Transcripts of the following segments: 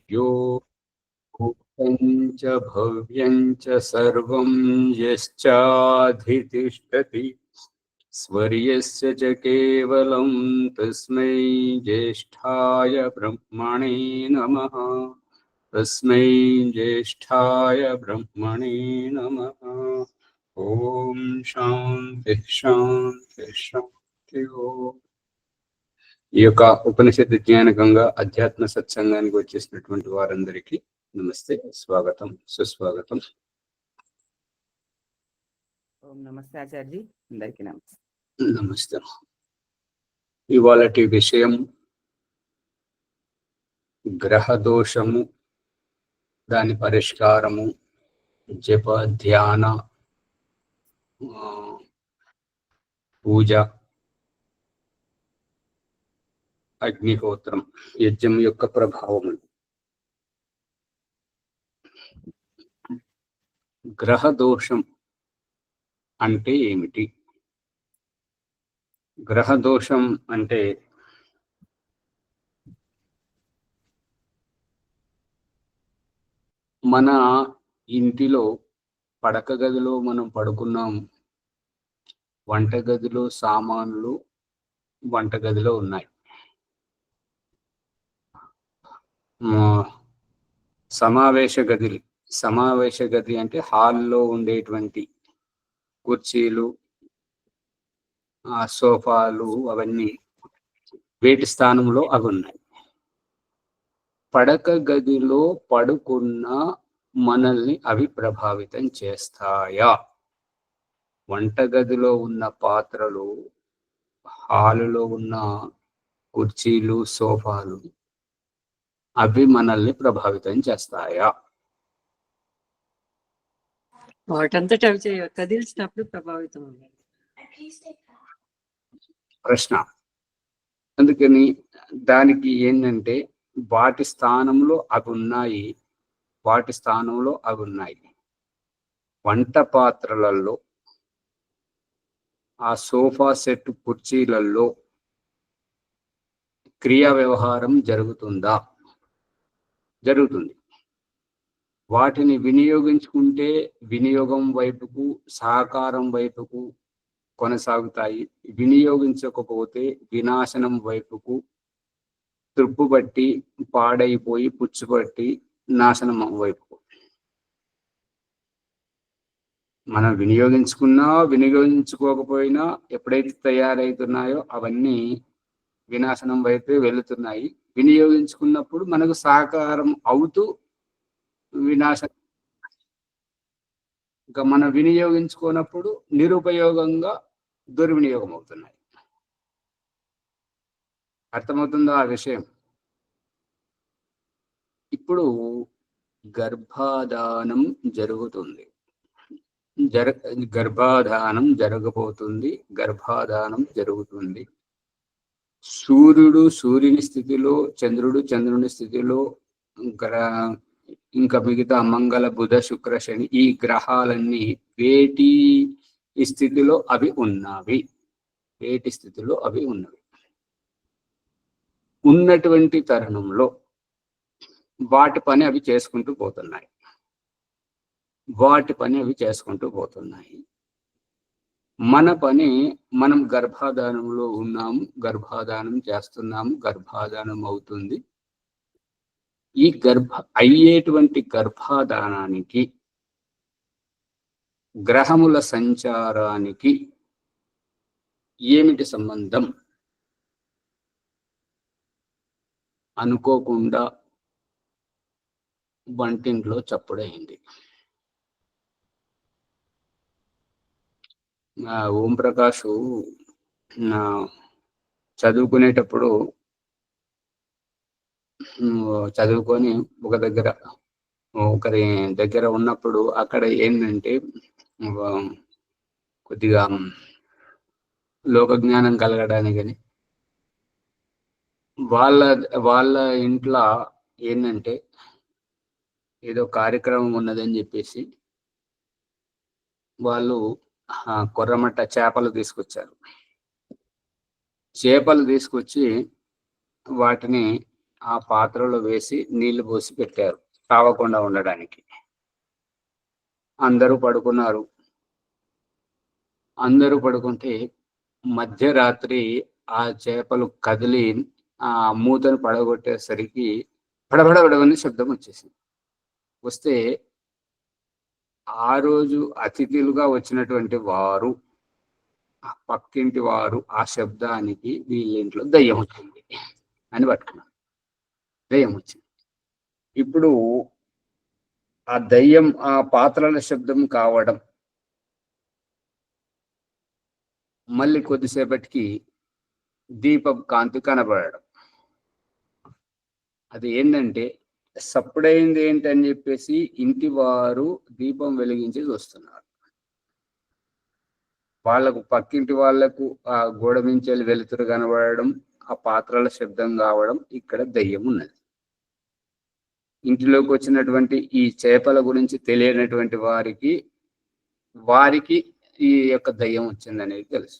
यो भूतं च भव्यं च सर्वं यश्चाधितिष्ठति स्वर्यस्य च केवलं तस्मै ज्येष्ठाय ब्रह्मणे नमः। तस्मै ज्येष्ठाय ब्रह्मणे नमः। ओम शांति शांति शांति। ओम। ఈ యొక్క ఉపనిషత్ జ్ఞాన గంగా అధ్యాత్మ సత్సంగానికి వచ్చేసినటువంటి వారందరికీ నమస్తే, స్వాగతం, సుస్వాగతం. ఓం నమస్తే ఆచార్య, అందరికీ నమస్తే. నమస్తే. ఇవాళటి విషయం గ్రహ దోషము, దాని పరిష్కారము, జప ధ్యాన పూజ, అగ్నిహోత్రం, యజ్ఞం యొక్క ప్రభావము. గ్రహ దోషం అంటే ఏమిటి? గ్రహ దోషం అంటే మన ఇంటిలో పడక గదిలో మనం పడుకున్నాం, వంటగదిలో సామాన్లు వంటగదిలో ఉన్నాయి. సమావేశ గది అంటే హాల్లో ఉండేటువంటి కుర్చీలు, సోఫాలు, అవన్నీ వేటి స్థానంలో అవి ఉన్నాయి. పడక గదిలో పడుకున్న మనల్ని అవి ప్రభావితం చేస్తాయా? వంటగదిలో ఉన్న పాత్రలు, హాలులో ఉన్న కుర్చీలు, సోఫాలు, అవి మనల్ని ప్రభావితం చేస్తాయా? వాటంతట అవి కదిలిసినప్పుడు ప్రభావితం అవ్వాలి ప్రశ్న. అందుకని దానికి ఏంటంటే వాటి స్థానంలో అవి ఉన్నాయి, వాటి స్థానంలో అవి ఉన్నాయి. వంట పాత్రలలో, ఆ సోఫా సెట్ కుర్చీలలో క్రియా వ్యవహారం జరుగుతుందా? జరుగుతుంది. వాటిని వినియోగించుకుంటే వినియోగం వైపుకు, సహకారం వైపుకు కొనసాగుతాయి. వినియోగించకపోతే వినాశనం వైపుకు, తుప్పుబట్టి, పాడైపోయి, పుచ్చుపట్టి నాశనం వైపుకు. మనం వినియోగించుకున్నా వినియోగించుకోకపోయినా ఎప్పుడైతే తయారవుతున్నాయో అవన్నీ వినాశనం వైపే వెళుతున్నాయి. వినియోగించుకున్నప్పుడు మనకు సహకారం అవుతూ వినాశనం. ఇంకా మనం వినియోగించుకున్నప్పుడు నిరుపయోగంగా దుర్వినియోగం అవుతున్నాయి. అర్థమవుతుందా ఆ విషయం? ఇప్పుడు గర్భాధానం జరుగుతుంది, గర్భాధానం జరగబోతుంది, గర్భాధానం జరుగుతుంది. సూర్యుడు సూర్యుని స్థితిలో, చంద్రుడు చంద్రుని స్థితిలో, ఇంకా మిగతా మంగళ బుధ శుక్ర శని, ఈ గ్రహాలన్నీ వేటి స్థితిలో అవి ఉన్నవి, వేటి స్థితిలో అవి ఉన్నవి. ఉన్నటువంటి తరుణంలో వాటి పని అవి చేసుకుంటూ పోతున్నాయి, వాటి పని అవి చేసుకుంటూ పోతున్నాయి. మన పని, మనం గర్భాధానంలో ఉన్నాము, గర్భాధానం చేస్తున్నాము, గర్భాధానం అవుతుంది. ఈ అయ్యేటువంటి గర్భాధానానికి, గ్రహముల సంచారానికి ఏమిటి సంబంధం? అనుకోకుండా వంటింట్లో చప్పుడైంది. ఓం ప్రకాష్ చదువుకునేటప్పుడు చదువుకొని ఒకరి దగ్గర ఉన్నప్పుడు అక్కడ ఏంటంటే కొద్దిగా లోక జ్ఞానం కలగడానికని వాళ్ళ ఇంట్లో ఏంటంటే ఏదో కార్యక్రమం ఉన్నదని చెప్పేసి వాళ్ళు కొర్రమట్ట చేపలు తీసుకొచ్చారు. చేపలు తీసుకొచ్చి వాటిని ఆ పాత్రలో వేసి నీళ్లు పోసి పెట్టారు తాగకుండా ఉండడానికి. అందరూ పడుకున్నారు. అందరూ పడుకుంటే మధ్యరాత్రి ఆ చేపలు కదిలి ఆ మూతను పడగొట్టేసరికి పడబడబడవని శబ్దం వచ్చేసింది. వస్తే ఆ రోజు అతిథులుగా వచ్చినటువంటి వారు, ఆ పక్కింటి వారు ఆ శబ్దానికి వీళ్ళింట్లో దయ్యం వచ్చింది అని పట్టుకున్నారు. దయ్యం వచ్చింది. ఇప్పుడు ఆ దయ్యం ఆ పాత్రల శబ్దం కావడం, మళ్ళీ కొద్దిసేపటికి దీపం కాంతి కనబడడం. అది ఏంటంటే సప్పుడైంది ఏంటని చెప్పేసి ఇంటి వారు దీపం వెలిగించి చూస్తున్నారు. వాళ్ళకు పక్కింటి వాళ్లకు ఆ గోడ మించెల్లి వెలుతురు కనబడడం, ఆ పాత్రల శబ్దం కావడం, ఇక్కడ దయ్యం ఉన్నది. ఇంటిలోకి వచ్చినటువంటి ఈ చేపల గురించి తెలియనటువంటి వారికి ఈ యొక్క దయ్యం వచ్చిందనేది తెలుసు.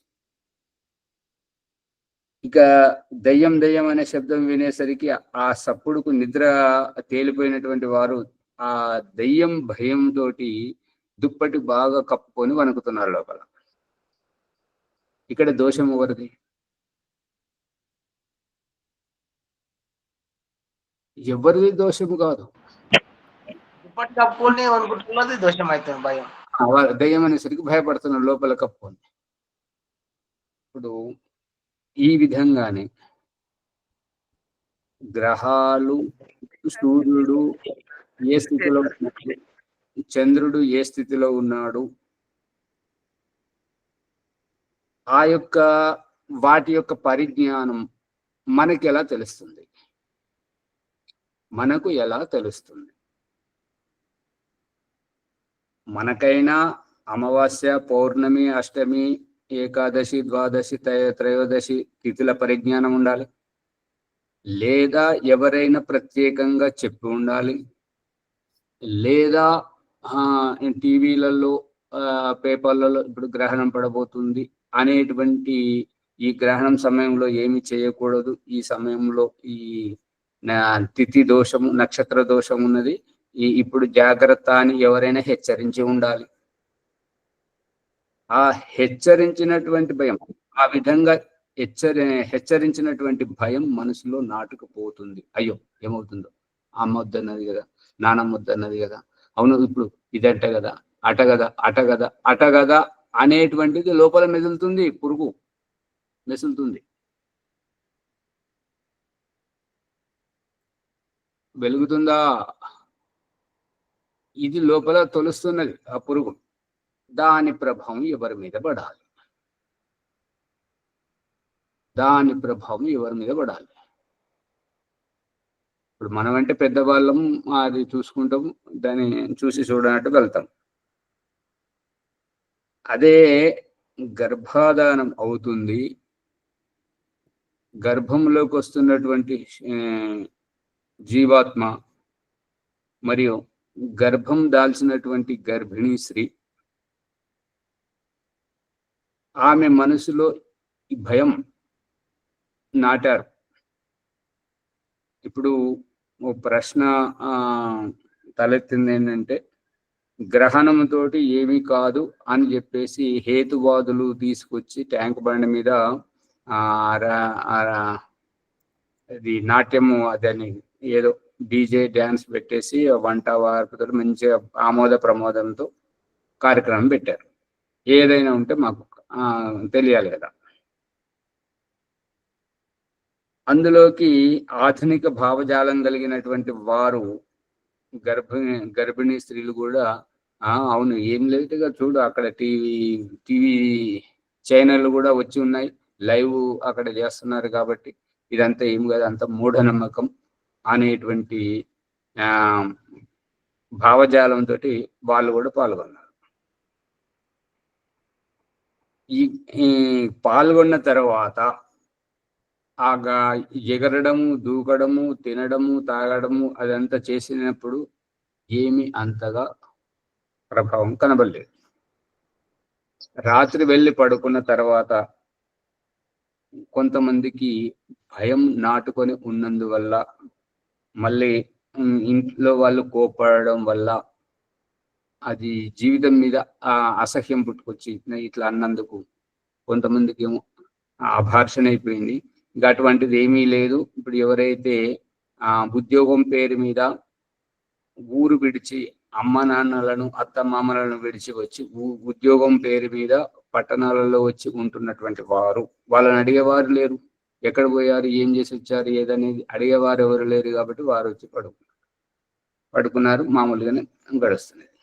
ఇక దయ్యం దయ్యం అనే శబ్దం వినేసరికి ఆ సప్పుడుకు నిద్ర తేలిపోయినటువంటి వారు ఆ దయ్యం భయంతో దుప్పటి బాగా కప్పుకొని వణుకుతున్నారు లోపల. ఇక్కడ దోషం ఎవరిది? ఎవరిది దోషము కాదు. దుప్పటి కప్పుకొని అనుకుంటున్నది దోషం అవుతుంది, భయం. దయ్యం అనేసరికి భయపడుతున్నారు లోపల కప్పుకొని. ఇప్పుడు ఈ విధంగానే గ్రహాలు, సూర్యుడు ఏ స్థితిలో ఉన్నాడు, చంద్రుడు ఏ స్థితిలో ఉన్నాడు, ఆ యొక్క వాటి యొక్క పరిజ్ఞానం మనకి ఎలా తెలుస్తుంది? మనకు ఎలా తెలుస్తుంది? మనకైనా అమావాస్య, పౌర్ణమి, అష్టమి, ఏకాదశి, ద్వాదశి, త్రయోదశి తిథుల పరిజ్ఞానం ఉండాలి, లేదా ఎవరైనా ప్రత్యేకంగా చెప్పి ఉండాలి, లేదా టీవీలలో పేపర్లలో ఇప్పుడు గ్రహణం పడబోతుంది అనేటువంటి ఈ గ్రహణం సమయంలో ఏమి చేయకూడదు, ఈ సమయంలో ఈ తిథి దోషము, నక్షత్ర దోషం ఉన్నది, ఇప్పుడు జాగ్రత్త అని ఎవరైనా హెచ్చరించి ఉండాలి. ఆ హెచ్చరించినటువంటి భయం, ఆ విధంగా హెచ్చరించినటువంటి భయం మనసులో నాటుకుపోతుంది. అయ్యో ఏమవుతుందో, అమ్మ వద్దన్నది కదా, నానమ్మ వద్దన్నది కదా, అవును ఇప్పుడు ఇదంట కదా, అట కదా అనేటువంటిది లోపల మెదులుతుంది, పురుగు మెసులుతుంది. వెలుగుతుందా? ఇది లోపల తొలుస్తున్నది ఆ పురుగు. దాని ప్రభావం ఎవరి మీద పడాలి? దాని ప్రభావం ఎవరి మీద పడాలి? ఇప్పుడు మనం అంటే పెద్దవాళ్ళం, అది చూసుకుంటాం, దాన్ని చూసి చూడనట్టు వెళ్తాం. అదే గర్భాధానం అవుతుంది, గర్భంలోకి వస్తున్నటువంటి జీవాత్మ మరియు గర్భం దాల్చినటువంటి గర్భిణీ స్త్రీ, ఆమె మనసులో ఈ భయం నాటారు. ఇప్పుడు ఓ ప్రశ్న తలెత్తింది ఏంటంటే, గ్రహణంతోటి ఏమీ కాదు అని చెప్పేసి హేతువాదులు తీసుకొచ్చి ట్యాంక్ బండి మీద అది నాట్యము, అదని ఏదో డీజే డ్యాన్స్ పెట్టేసి వంట వార్పుతో మంచిగా ఆమోద ప్రమోదంతో కార్యక్రమం పెట్టారు. ఏదైనా ఉంటే మాకు తెలియాలి కదా. అందులోకి ఆధునిక భావజాలం కలిగినటువంటి వారు, గర్భిణీ స్త్రీలు కూడా అవును ఏం లేదుగా చూడు, అక్కడ టీవీ ఛానల్ కూడా వచ్చి ఉన్నాయి, లైవ్ అక్కడ చేస్తున్నారు కాబట్టి ఇదంతా ఏం కాదు, అంత మూఢనమ్మకం అనేటువంటి భావజాలంతో వాళ్ళు కూడా పాల్గొన్నారు. ఈ పాల్గొన్న తర్వాత ఎగరడము, దూకడము, తినడము, తాగడము అదంతా చేసినప్పుడు ఏమి అంతగా ప్రభావం కనబడలేదు. రాత్రి వెళ్ళి పడుకున్న తర్వాత కొంతమందికి భయం నాటుకొని ఉన్నందువల్ల మళ్ళీ ఇంట్లో వాళ్ళు కోపడడం వల్ల అది జీవితం మీద అసహ్యం పుట్టుకొచ్చి ఇట్లా అన్నందుకు కొంతమందికి ఏమో అభార్షణ అయిపోయింది. ఇంకా అటువంటిది ఏమీ లేదు. ఇప్పుడు ఎవరైతే ఉద్యోగం పేరు మీద ఊరు విడిచి అమ్మ నాన్నలను అత్తమామలను విడిచి వచ్చి ఉద్యోగం పేరు మీద పట్టణాలలో వచ్చి ఉంటున్నటువంటి వారు, వాళ్ళని అడిగేవారు లేరు. ఎక్కడ పోయారు, ఏం చేసి వచ్చారు, ఏదనేది అడిగేవారు ఎవరు లేరు. కాబట్టి వారు వచ్చి పడుకున్నారు. మామూలుగానే గడుస్తున్నది.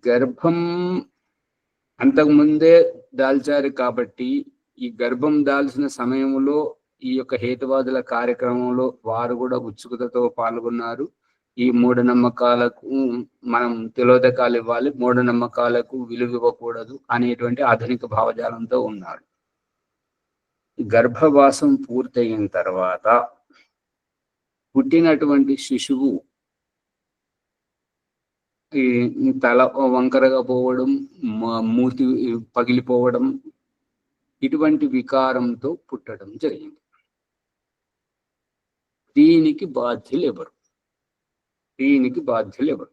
గర్భం అంతకుముందే దాల్చారు కాబట్టి ఈ గర్భం దాల్చిన సమయంలో ఈ యొక్క హేతువాదుల కార్యక్రమంలో వారు కూడా ఉత్సుకతతో పాల్గొన్నారు. ఈ మూఢనమ్మకాలకు మనం తిలోదకాలు ఇవ్వాలి, మూఢనమ్మకాలకు విలువ ఇవ్వకూడదు అనేటువంటి ఆధునిక భావజాలంతో ఉన్నారు. గర్భవాసం పూర్తయిన తర్వాత పుట్టినటువంటి శిశువు ఈ తల వంకరగా పోవడం, మూతి పగిలిపోవడం, ఇటువంటి వికారంతో పుట్టడం జరిగింది. దీనికి బాధ్యులు ఎవరు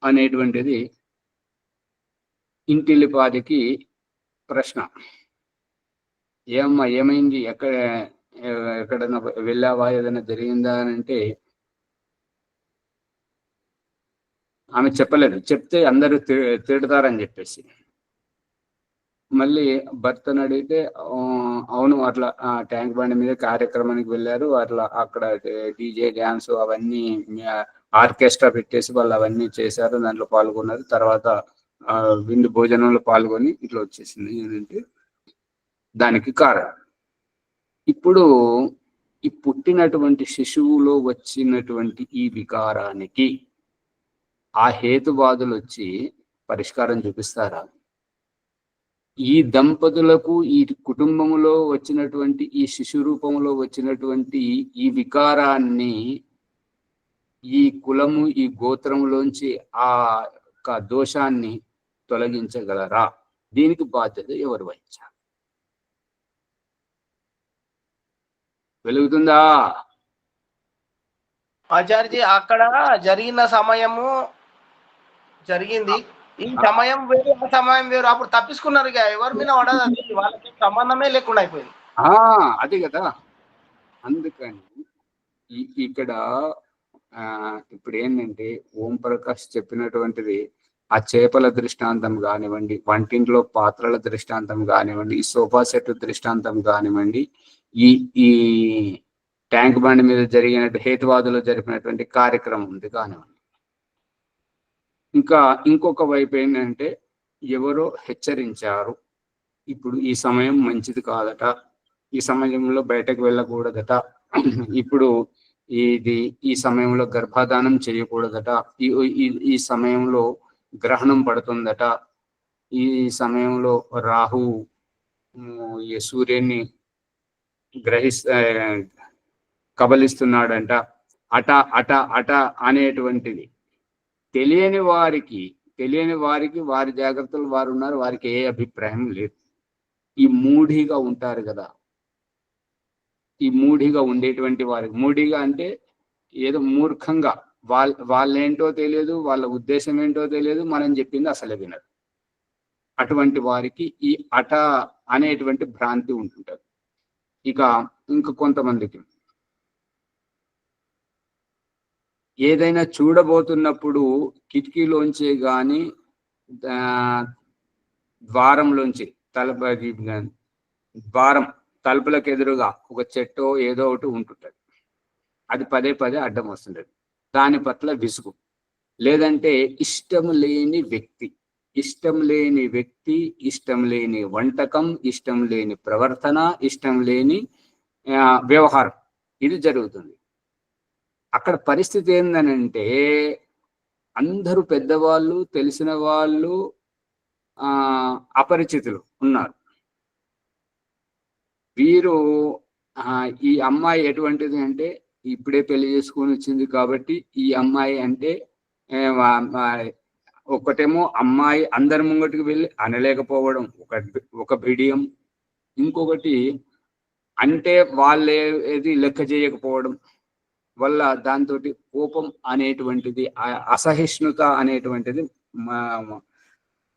అనేటువంటిది ఇంటిల్లిపాదికి ప్రశ్న. ఏమ్మా ఏమైంది, ఎక్కడన్నా వెళ్ళావా, ఏదైనా జరిగిందా అని అంటే ఆమె చెప్పలేదు. చెప్తే అందరూ తిడతారని చెప్పేసి మళ్ళీ భర్తను అడిగితే అవును అట్లా ట్యాంక్ బండి మీద కార్యక్రమానికి వెళ్ళారు, అట్లా అక్కడ డీజే డ్యాన్స్ అవన్నీ ఆర్కెస్ట్రా పెట్టేసి వాళ్ళు అవన్నీ చేశారు, దాంట్లో పాల్గొన్నారు, తర్వాత విందు భోజనంలో పాల్గొని ఇట్లా వచ్చేసింది ఏంటంటే దానికి కారణం. ఇప్పుడు ఈ పుట్టినటువంటి శిశువులో వచ్చినటువంటి ఈ వికారానికి ఆ హేతువాదులు వచ్చి పరిష్కారం చూపిస్తారా? ఈ దంపతులకు ఈ కుటుంబంలో వచ్చినటువంటి ఈ శిశు రూపంలో వచ్చినటువంటి ఈ వికారాన్ని ఈ కులము ఈ గోత్రంలోంచి ఆ యొక్క దోషాన్ని తొలగించగలరా? దీనికి బాధ్యత ఎవరు వహించాలి? వెలుగుతుందా ఆచార్య? అక్కడ జరిగిన సమయము జరిగింది, ఈ సమయం వేరు ఆ సమయం వేరు. అప్పుడు తప్పించుకున్నారు, ఇక ఎవరి మీద పడదు, అది వాళ్ళకి సంబంధమే లేకుండా అయిపోయింది. అది కదా. అందుకని ఇక్కడ ఇప్పుడు ఏంటంటే ఓం ప్రకాష్ చెప్పినటువంటిది ఆ చేపల దృష్టాంతం కానివ్వండి, వంటింట్లో పాత్రల దృష్టాంతం కానివ్వండి, ఈ సోఫా సెట్ దృష్టాంతం కానివ్వండి, ఈ ట్యాంక్ బండి మీద జరిగినట్టు హేతువాదులు జరిపినటువంటి కార్యక్రమం ఉంది కానివ్వండి. ఇంకా ఇంకొక వైపు ఏంటంటే ఎవరో హెచ్చరించారు, ఇప్పుడు ఈ సమయం మంచిది కాదట, ఈ సమయంలో బయటకు వెళ్ళకూడదట, ఇప్పుడు ఈ సమయంలో గర్భాధానం చేయకూడదట, ఈ సమయంలో గ్రహణం పడుతుందట, ఈ సమయంలో రాహు ఈ సూర్యుని కబలిస్తున్నాడంట, అట అనేటువంటిది తెలియని వారికి వారి జాగ్రత్తలు వారు ఉన్నారు, వారికి ఏ అభిప్రాయం లేదు. ఈ మూఢిగా ఉంటారు కదా, ఈ మూఢిగా ఉండేటువంటి వారికి, మూఢిగా అంటే ఏదో మూర్ఖంగా వాళ్ళేంటో తెలియదు, వాళ్ళ ఉద్దేశం ఏంటో తెలియదు, మనం చెప్పింది అసలే వినరు. అటువంటి వారికి ఈ అట అనేటువంటి భ్రాంతి ఉంటుంటది. ఇంకా కొంతమందికి ఏదైనా చూడబోతున్నప్పుడు కిటికీలోంచే గాని ద్వారంలోంచి తలుపులకు ఎదురుగా ఒక చెట్టో ఏదో ఒకటి ఉంటుంటది, అది పదే పదే అడ్డం వస్తుంటది. దాని పట్ల విసుగు, లేదంటే ఇష్టం లేని వ్యక్తి, ఇష్టం లేని వంటకం, ఇష్టం లేని ప్రవర్తన, ఇష్టం లేని వ్యవహారం, ఇది జరుగుతుంది. అక్కడ పరిస్థితి ఏందనంటే అందరూ పెద్దవాళ్ళు, తెలిసిన వాళ్ళు, అపరిచితులు ఉన్నారు. వీరు ఈ అమ్మాయి ఎటువంటిది అంటే ఇప్పుడే పెళ్లి చేసుకొని వచ్చింది కాబట్టి ఈ అమ్మాయి అంటే ఒకటేమో అమ్మాయి అందరి ముంగటికి వెళ్ళి అనలేకపోవడం ఒక బిడియం, ఇంకొకటి అంటే వాళ్ళే ఏది లెక్క చేయకపోవడం వల్ల దాంతో కోపం అనేటువంటిది అసహిష్ణుత అనేటువంటిది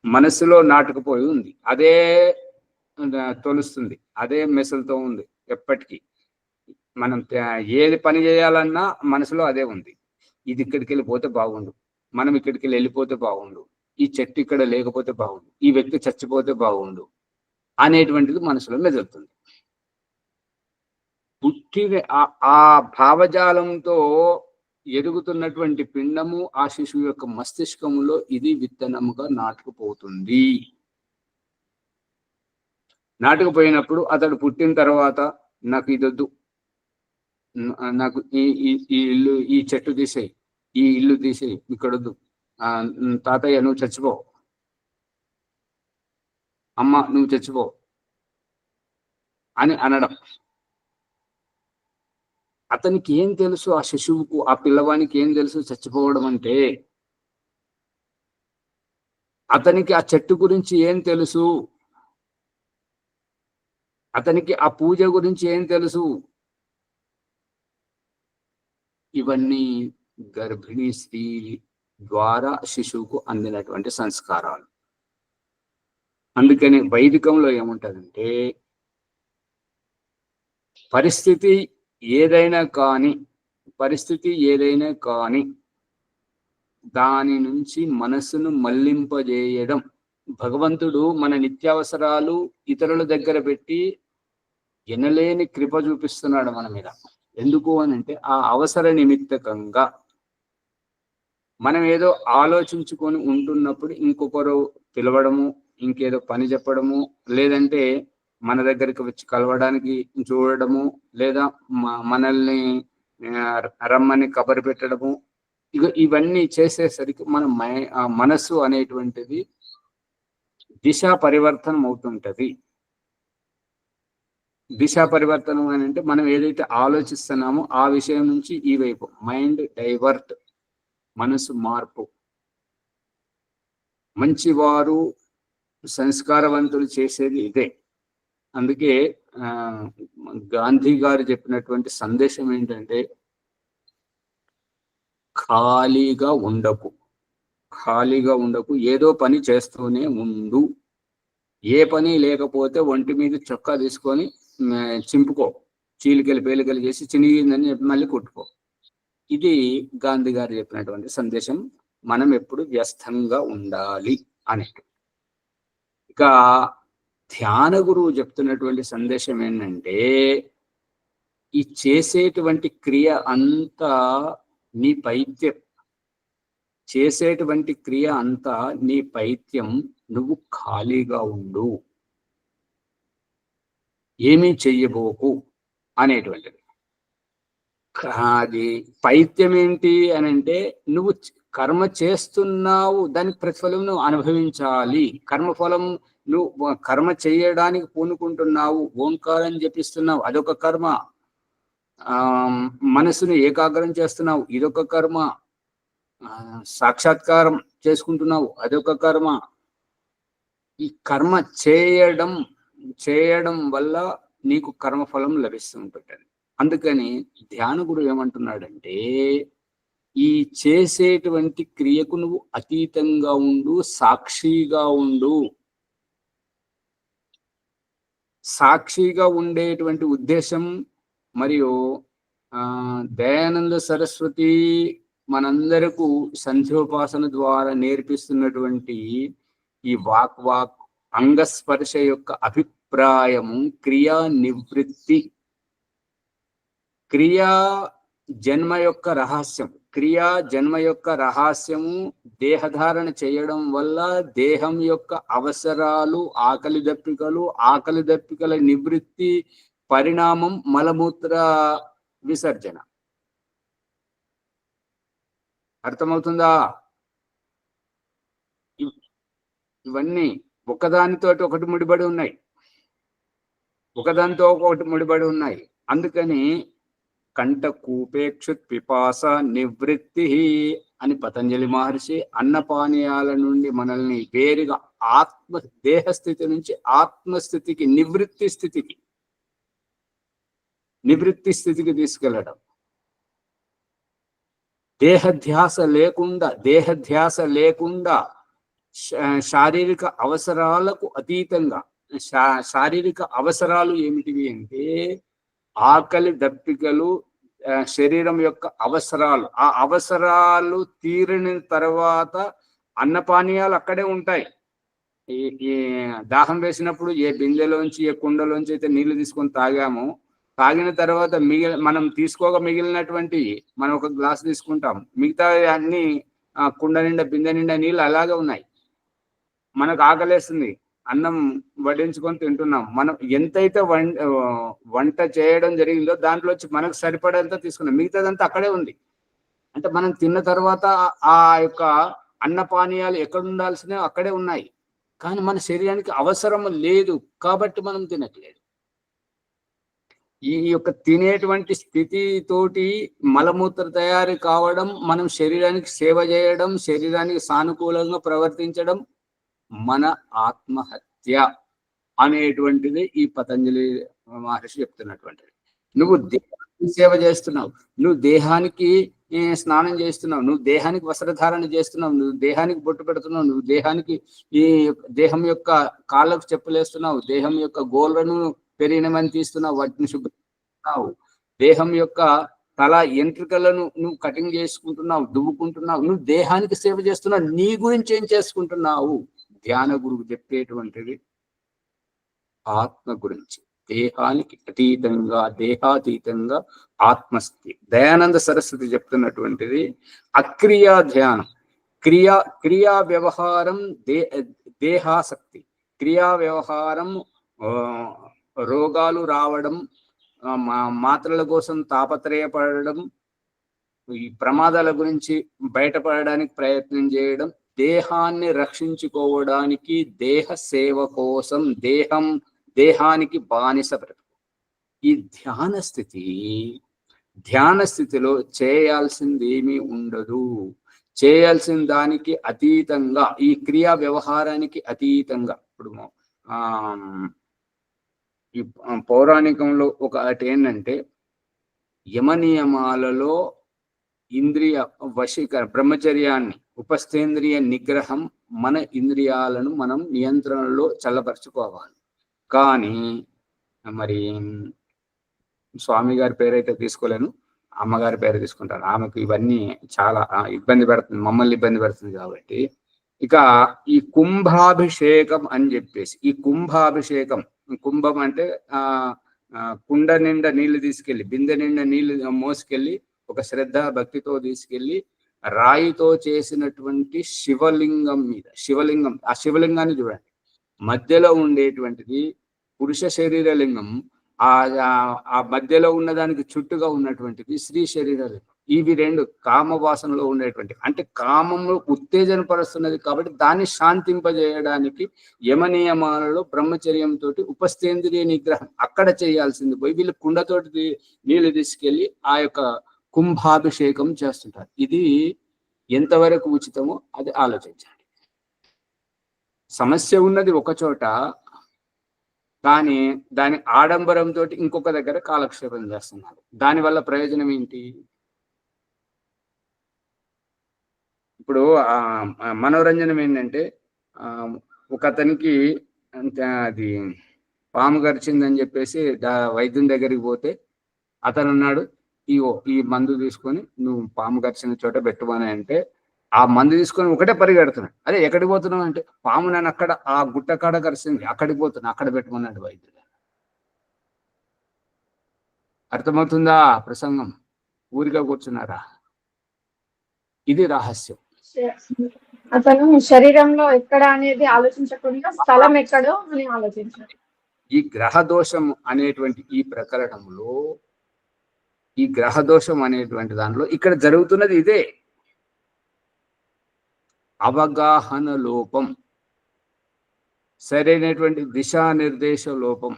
మనసులో నాటుకుపోయి ఉంది. అదే తొలుస్తుంది, అదే మెసలుతో ఉంది ఎప్పటికీ. మనం ఏది పని చేయాలన్నా మనసులో అదే ఉంది. ఇది ఇక్కడికి వెళ్ళిపోతే బాగుండు, మనం ఇక్కడికి వెళ్ళిపోతే బాగుండు, ఈ చెట్టు ఇక్కడ లేకపోతే బాగుండు, ఈ వ్యక్తి చచ్చిపోతే బాగుండు అనేటువంటిది మనసులో మెదులుతుంది. పుట్టి ఆ భావజాలంతో ఎదుగుతున్నటువంటి పిండము ఆ శిశువు యొక్క మస్తిష్కములో ఇది విత్తనముగా నాటుకుపోతుంది. నాటుకుపోయినప్పుడు అతడు పుట్టిన తర్వాత నాకు ఇదొద్దు, నాకు ఈ ఇల్లు, ఈ చెట్టు తీసేయి, ఈ ఇల్లు తీసేయి, ఇక్కడొద్దు, తాతయ్య నువ్వు చచ్చిపో, అమ్మ నువ్వు చచ్చిపో అని అనడం. అతనికి ఏం తెలుసు, ఆ శిశువుకు, ఆ పిల్లవానికి ఏం తెలుసు చచ్చిపోవడం అంటే? అతనికి ఆ చెట్టు గురించి ఏం తెలుసు? అతనికి ఆ పూజ గురించి ఏం తెలుసు? ఇవన్నీ గర్భిణీ స్త్రీ ద్వారా శిశువుకు అందినటువంటి సంస్కారాలు. అందుకని వైదికంలో ఏముంటదంటే, పరిస్థితి ఏదైనా కానీ దాని నుంచి మనసును మళ్లింపజేయడం. భగవంతుడు మన నిత్యావసరాలు ఇతరుల దగ్గర పెట్టి ఎనలేని కృప చూపిస్తున్నాడు మన మీద. ఎందుకు అని అంటే, ఆ అవసర నిమిత్తకంగా మనం ఏదో ఆలోచించుకొని ఉంటున్నప్పుడు ఇంకొకరు పిలవడము, ఇంకేదో పని చెప్పడము, లేదంటే మన దగ్గరికి వచ్చి కలవడానికి చూడడము, లేదా మనల్ని రమ్మని కబరు పెట్టడము, ఇవన్నీ చేసేసరికి మన మనస్సు అనేటువంటిది దిశా పరివర్తనం అవుతుంటది. దిశా పరివర్తనం అని అంటే, మనం ఏదైతే ఆలోచిస్తున్నామో ఆ విషయం నుంచి ఈ వైపు మైండ్ డైవర్ట్, మనసు మార్పు. మంచివారు సంస్కారవంతులు చేసేది ఇదే. అందుకే గాంధీ గారు చెప్పినటువంటి సందేశం ఏంటంటే, ఖాళీగా ఉండకు, ఏదో పని చేస్తూనే ఉండు. ఏ పని లేకపోతే ఒంటి మీద చొక్కా తీసుకొని చింపుకో, చీలికలు పేలికలు చేసి చినిగిందని చెప్పి మళ్ళీ కుట్టుకో. ఇది గాంధీ గారు చెప్పినటువంటి సందేశం. మనం ఎప్పుడు వ్యస్తంగా ఉండాలి అనేటు. ఇక ధ్యాన గురువు చెప్తున్నటువంటి సందేశం ఏంటంటే, ఈ చేసేటువంటి క్రియ అంతా నీ పైత్యం, నువ్వు ఖాళీగా ఉండు, ఏమీ చెయ్యబోకు అనేటువంటిది. అది పైత్యం ఏంటి అని అంటే, నువ్వు కర్మ చేస్తున్నావు, దానికి ప్రతిఫలం నువ్వు అనుభవించాలి. కర్మఫలం, నువ్వు కర్మ చేయడానికి పూనుకుంటున్నావు, ఓంకారం జపిస్తున్నావు, అదొక కర్మ. మనసును ఏకాగ్రం చేస్తున్నావు, ఇదొక కర్మ. సాక్షాత్కారం చేసుకుంటున్నావు, అదొక కర్మ. ఈ కర్మ చేయడం వల్ల నీకు కర్మఫలం లభిస్తుంటుంది. అందుకని ధ్యాన గురువు ఏమంటున్నాడంటే, ఈ చేసేటువంటి క్రియకు నువ్వు అతీతంగా ఉండు, సాక్షిగా ఉండు. సాక్షిగా ఉండేటువంటి ఉద్దేశం మరియు దయానంద సరస్వతి మనందరకు సంధ్యోపాసన ద్వారా నేర్పిస్తున్నటువంటి ఈ వాక్ అంగస్పర్శ యొక్క అభిప్రాయము క్రియా నివృత్తి. క్రియా జన్మ యొక్క రహస్యము దేహధారణ చేయడం వల్ల దేహం యొక్క అవసరాలు, ఆకలి దప్పికల నివృత్తి, పరిణామం మలమూత్ర విసర్జన. అర్థమవుతుందా? ఇవన్నీ ఒకదానితో ఒకటి ముడిపడి ఉన్నాయి. అందుకని కంఠకూపేక్షుత్ పిపాస నివృత్తి అని పతంజలి మహర్షి అన్నపానీయాల నుండి మనల్ని వేరుగా దేహస్థితి నుంచి ఆత్మస్థితికి, నివృత్తి స్థితికి, నివృత్తి స్థితికి తీసుకెళ్ళడం. దేహధ్యాస లేకుండా శారీరక అవసరాలకు అతీతంగా, శారీరక అవసరాలు ఏమిటివి అంటే ఆకలి, దప్పికలు, శరీరం యొక్క అవసరాలు. ఆ అవసరాలు తీరిన తర్వాత అన్నపానీయాలు అక్కడే ఉంటాయి. ఈ దాహం వేసినప్పుడు ఏ బిందెలోంచి ఏ కుండలోంచి అయితే నీళ్లు తీసుకొని తాగామో, తాగిన తర్వాత మనం మిగిలినటువంటి మనం ఒక గ్లాస్ తీసుకుంటాం, మిగతా అన్ని కుండ నిండా బిందె నిండా నీళ్ళు అలాగే ఉన్నాయి. మనకు ఆకలేస్తుంది, అన్నం వడ్డించుకొని తింటున్నాం. మనం ఎంతైతే వంట చేయడం జరిగిందో దాంట్లో వచ్చి మనకు సరిపడేంత తీసుకున్నాం, మిగతాదంతా అక్కడే ఉంది. అంటే మనం తిన్న తర్వాత ఆ యొక్క అన్నపానీయాలు ఎక్కడ ఉండాల్సినవి అక్కడే ఉన్నాయి, కానీ మన శరీరానికి అవసరం లేదు కాబట్టి మనం తినట్లేదు. ఈ యొక్క తినేటువంటి స్థితితోటి మలమూత్ర తయారు కావడం, మనం శరీరానికి సేవ చేయడం, శరీరానికి సానుకూలంగా ప్రవర్తించడం మన ఆత్మహత్య అనేటువంటిది ఈ పతంజలి మహర్షి చెప్తున్నటువంటిది. నువ్వు దేహానికి సేవ చేస్తున్నావు, నువ్వు దేహానికి స్నానం చేస్తున్నావు, నువ్వు దేహానికి వస్త్రధారణ చేస్తున్నావు, నువ్వు దేహానికి బొట్టు పెడుతున్నావు, నువ్వు దేహానికి ఈ దేహం యొక్క కాళ్ళకు చెప్పులేస్తున్నావు, దేహం యొక్క గోళ్ళను పెరిగినమని తీస్తున్నావు, వాటిని శుభ్రస్తున్నావు, దేహం యొక్క తల ఎంట్రుకలను నువ్వు కటింగ్ చేసుకుంటున్నావు, దువ్వుకుంటున్నావు, నువ్వు దేహానికి సేవ చేస్తున్నావు. నీ గురించి ఏం చేసుకుంటున్నావు? ధ్యాన గురువు చెప్పేటువంటిది ఆత్మ గురించి, దేహానికి అతీతంగా, దేహాతీతంగా ఆత్మస్థితి. దయానంద సరస్వతి చెప్తున్నటువంటిది అక్రియా ధ్యానం. క్రియా వ్యవహారం దేహాసక్తి, క్రియా వ్యవహారం రోగాలు రావడం, మాత్రల కోసం తాపత్రయపడడం, ఈ ప్రమాదాల గురించి బయటపడడానికి ప్రయత్నం చేయడం, దేహాన్ని రక్షించుకోవడానికి, దేహ సేవ కోసం దేహానికి బానిస బ్రతుకు. ఈ ధ్యాన స్థితిలో చేయాల్సింది ఏమీ ఉండదు. చేయాల్సిన దానికి అతీతంగా, ఈ క్రియా వ్యవహారానికి అతీతంగా. ఇప్పుడు ఈ పౌరాణికంలో ఒకటి ఏంటంటే, యమనియమాలలో ఇంద్రియ బ్రహ్మచర్యాన్ని, ఉపస్థేంద్రియ నిగ్రహం, మన ఇంద్రియాలను మనం నియంత్రణలో చల్లపరుచుకోవాలి. కానీ మరి స్వామి గారి పేరైతే తీసుకోలేను, అమ్మగారి పేరు తీసుకుంటాను. ఆమెకు ఇవన్నీ చాలా ఇబ్బంది పెడుతుంది, మమ్మల్ని ఇబ్బంది పెడుతుంది. కాబట్టి ఇక ఈ కుంభాభిషేకం అని చెప్పేసి, ఈ కుంభాభిషేకం, కుంభం అంటే కుండ నిండా నీళ్లు తీసుకెళ్ళి, బిందె నిండా నీళ్లు మోసుకెళ్ళి, ఒక శ్రద్ధ భక్తితో తీసుకెళ్ళి రాయితో చేసినటువంటి శివలింగం మీద, ఆ శివలింగాన్ని చూడండి, మధ్యలో ఉండేటువంటిది పురుష శరీరలింగం, ఆ మధ్యలో ఉన్నదానికి చుట్టుగా ఉన్నటువంటిది స్త్రీ శరీరలింగం. ఇవి రెండు కామవాసనలో ఉండేటువంటి, అంటే కామంలో ఉత్తేజన పరుస్తున్నది కాబట్టి దాన్ని శాంతింపజేయడానికి యమనియమాలలో బ్రహ్మచర్యంతో ఉపస్థేంద్రియ నిగ్రహం అక్కడ చేయాల్సింది పోయి వీళ్ళు కుండతోటి నీళ్లు తీసుకెళ్లి ఆ యొక్క కుంభాభిషేకం చేస్తుంటారు. ఇది ఎంతవరకు ఉచితమో అది ఆలోచించండి. సమస్య ఉన్నది ఒక చోట, కానీ దాని ఆడంబరంతో ఇంకొక దగ్గర కాలక్షేపం చేస్తున్నారు. దానివల్ల ప్రయోజనం ఏంటి? ఇప్పుడు మనోరంజనం ఏంటంటే, ఒక అతనికి అది పాము గరిచిందని చెప్పేసి వైద్యం దగ్గరికి పోతే అతను అన్నాడు, ఈ మందు తీసుకొని నువ్వు పాము గరిచిన చోట పెట్టుమని అంటే, ఆ మందు తీసుకొని ఒకటే పరిగెడుతున్నాడు. అదే ఎక్కడికి పోతున్నావు అంటే, పాము నన్ను అక్కడ ఆ గుట్ట కాడ కరిచింది, అక్కడికి పోతున్నా, అక్కడ పెట్టుకున్నాడు వైద్యుడు. అర్థమవుతుందా ప్రసంగం? ఊరిగా కూర్చున్నారా? ఇది రహస్యం. అతను శరీరంలో ఎక్కడ అనేది ఆలోచించకుండా స్థలం ఎక్కడో అని ఆలోచించాడు. ఈ గ్రహదోషం అనేటువంటి ఈ ప్రకరణంలో, ఈ గ్రహదోషం అనేటువంటి దాంట్లో ఇక్కడ జరుగుతున్నది ఇదే. అవగాహన లోపం, సరైనటువంటి దిశానిర్దేశ లోపం.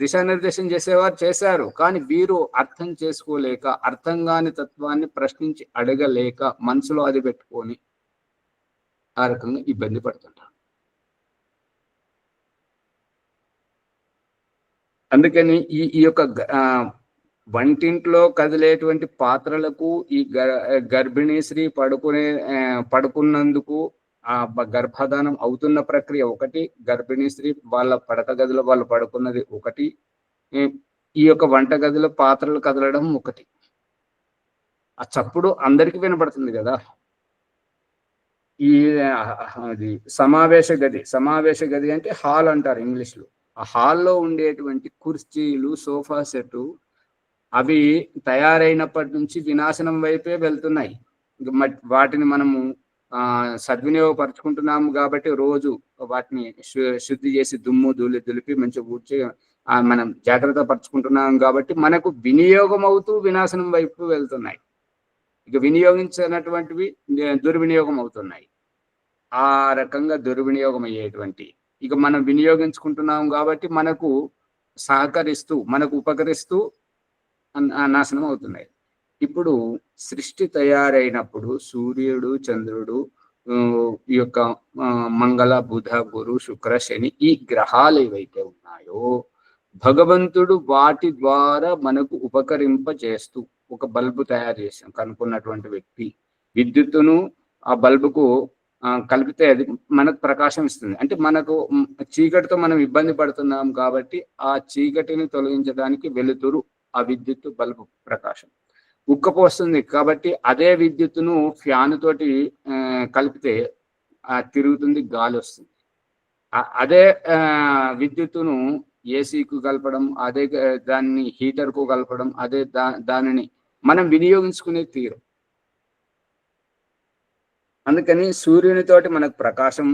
దిశానిర్దేశం చేసేవారు చేశారు, కానీ వీరు అర్థం చేసుకోలేక, అర్థం కాని తత్వాన్ని ప్రశ్నించి అడగలేక, మనసులో అది పెట్టుకొని ఆ రకంగా ఇబ్బంది పడుతుంటారు. అందుకని ఈ యొక్క వంటింట్లో కదిలేటువంటి పాత్రలకు ఈ గర్భిణీ స్త్రీ పడుకున్నందుకు ఆ గర్భధానం అవుతున్న ప్రక్రియ ఒకటి, గర్భిణీ స్త్రీ వాళ్ళ పడక గదిలో వాళ్ళు పడుకున్నది ఒకటి, ఈ యొక్క వంట గదిలో పాత్రలు కదలడం ఒకటి. ఆ చప్పుడు అందరికి వినపడుతుంది కదా. ఈ అది సమావేశ గది అంటే హాల్ అంటారు ఇంగ్లీష్లో. ఆ హాల్లో ఉండేటువంటి కుర్చీలు, సోఫా సెట్ అవి తయారైనప్పటి నుంచి వినాశనం వైపే వెళ్తున్నాయి. వాటిని మనము సద్వినియోగపరుచుకుంటున్నాము కాబట్టి రోజు వాటిని శుద్ధి చేసి దుమ్ము దులిపి మంచిగా ఊడ్చి మనం జాగ్రత్త పరుచుకుంటున్నాం కాబట్టి మనకు వినియోగం అవుతూ వినాశనం వైపు వెళ్తున్నాయి. ఇక వినియోగించినటువంటివి దుర్వినియోగం అవుతున్నాయి. ఆ రకంగా దుర్వినియోగం అయ్యేటువంటి ఇక మనం వినియోగించుకుంటున్నాం కాబట్టి మనకు సహకరిస్తూ మనకు ఉపకరిస్తూ నాశనం అవుతున్నాయి. ఇప్పుడు సృష్టి తయారైనప్పుడు సూర్యుడు, చంద్రుడు, ఈ యొక్క మంగళ, బుధ, గురు, శుక్ర, శని ఈ గ్రహాలు ఏవైతే ఉన్నాయో భగవంతుడు వాటి ద్వారా మనకు ఉపకరింపజేస్తూ ఒక బల్బు తయారు చేసాం కనుక్కున్నటువంటి వ్యక్తి. విద్యుత్తును ఆ బల్బుకు కలిపితే అది మనకు ప్రకాశం ఇస్తుంది. అంటే మనకు చీకటితో మనం ఇబ్బంది పడుతున్నాం కాబట్టి ఆ చీకటిని తొలగించడానికి వెలుతురు ఆ విద్యుత్తు బల్బు ప్రకాశం. ఉక్కపోస్తుంది కాబట్టి అదే విద్యుత్తును ఫ్యాన్ తోటి కలిపితే తిరుగుతుంది, గాలి వస్తుంది. అదే విద్యుత్తును ఏసీకు కలపడం, అదే దాన్ని హీటర్కు కలపడం, అదే దానిని మనం వినియోగించుకునే తీరు. అందుకని సూర్యునితోటి మనకు ప్రకాశం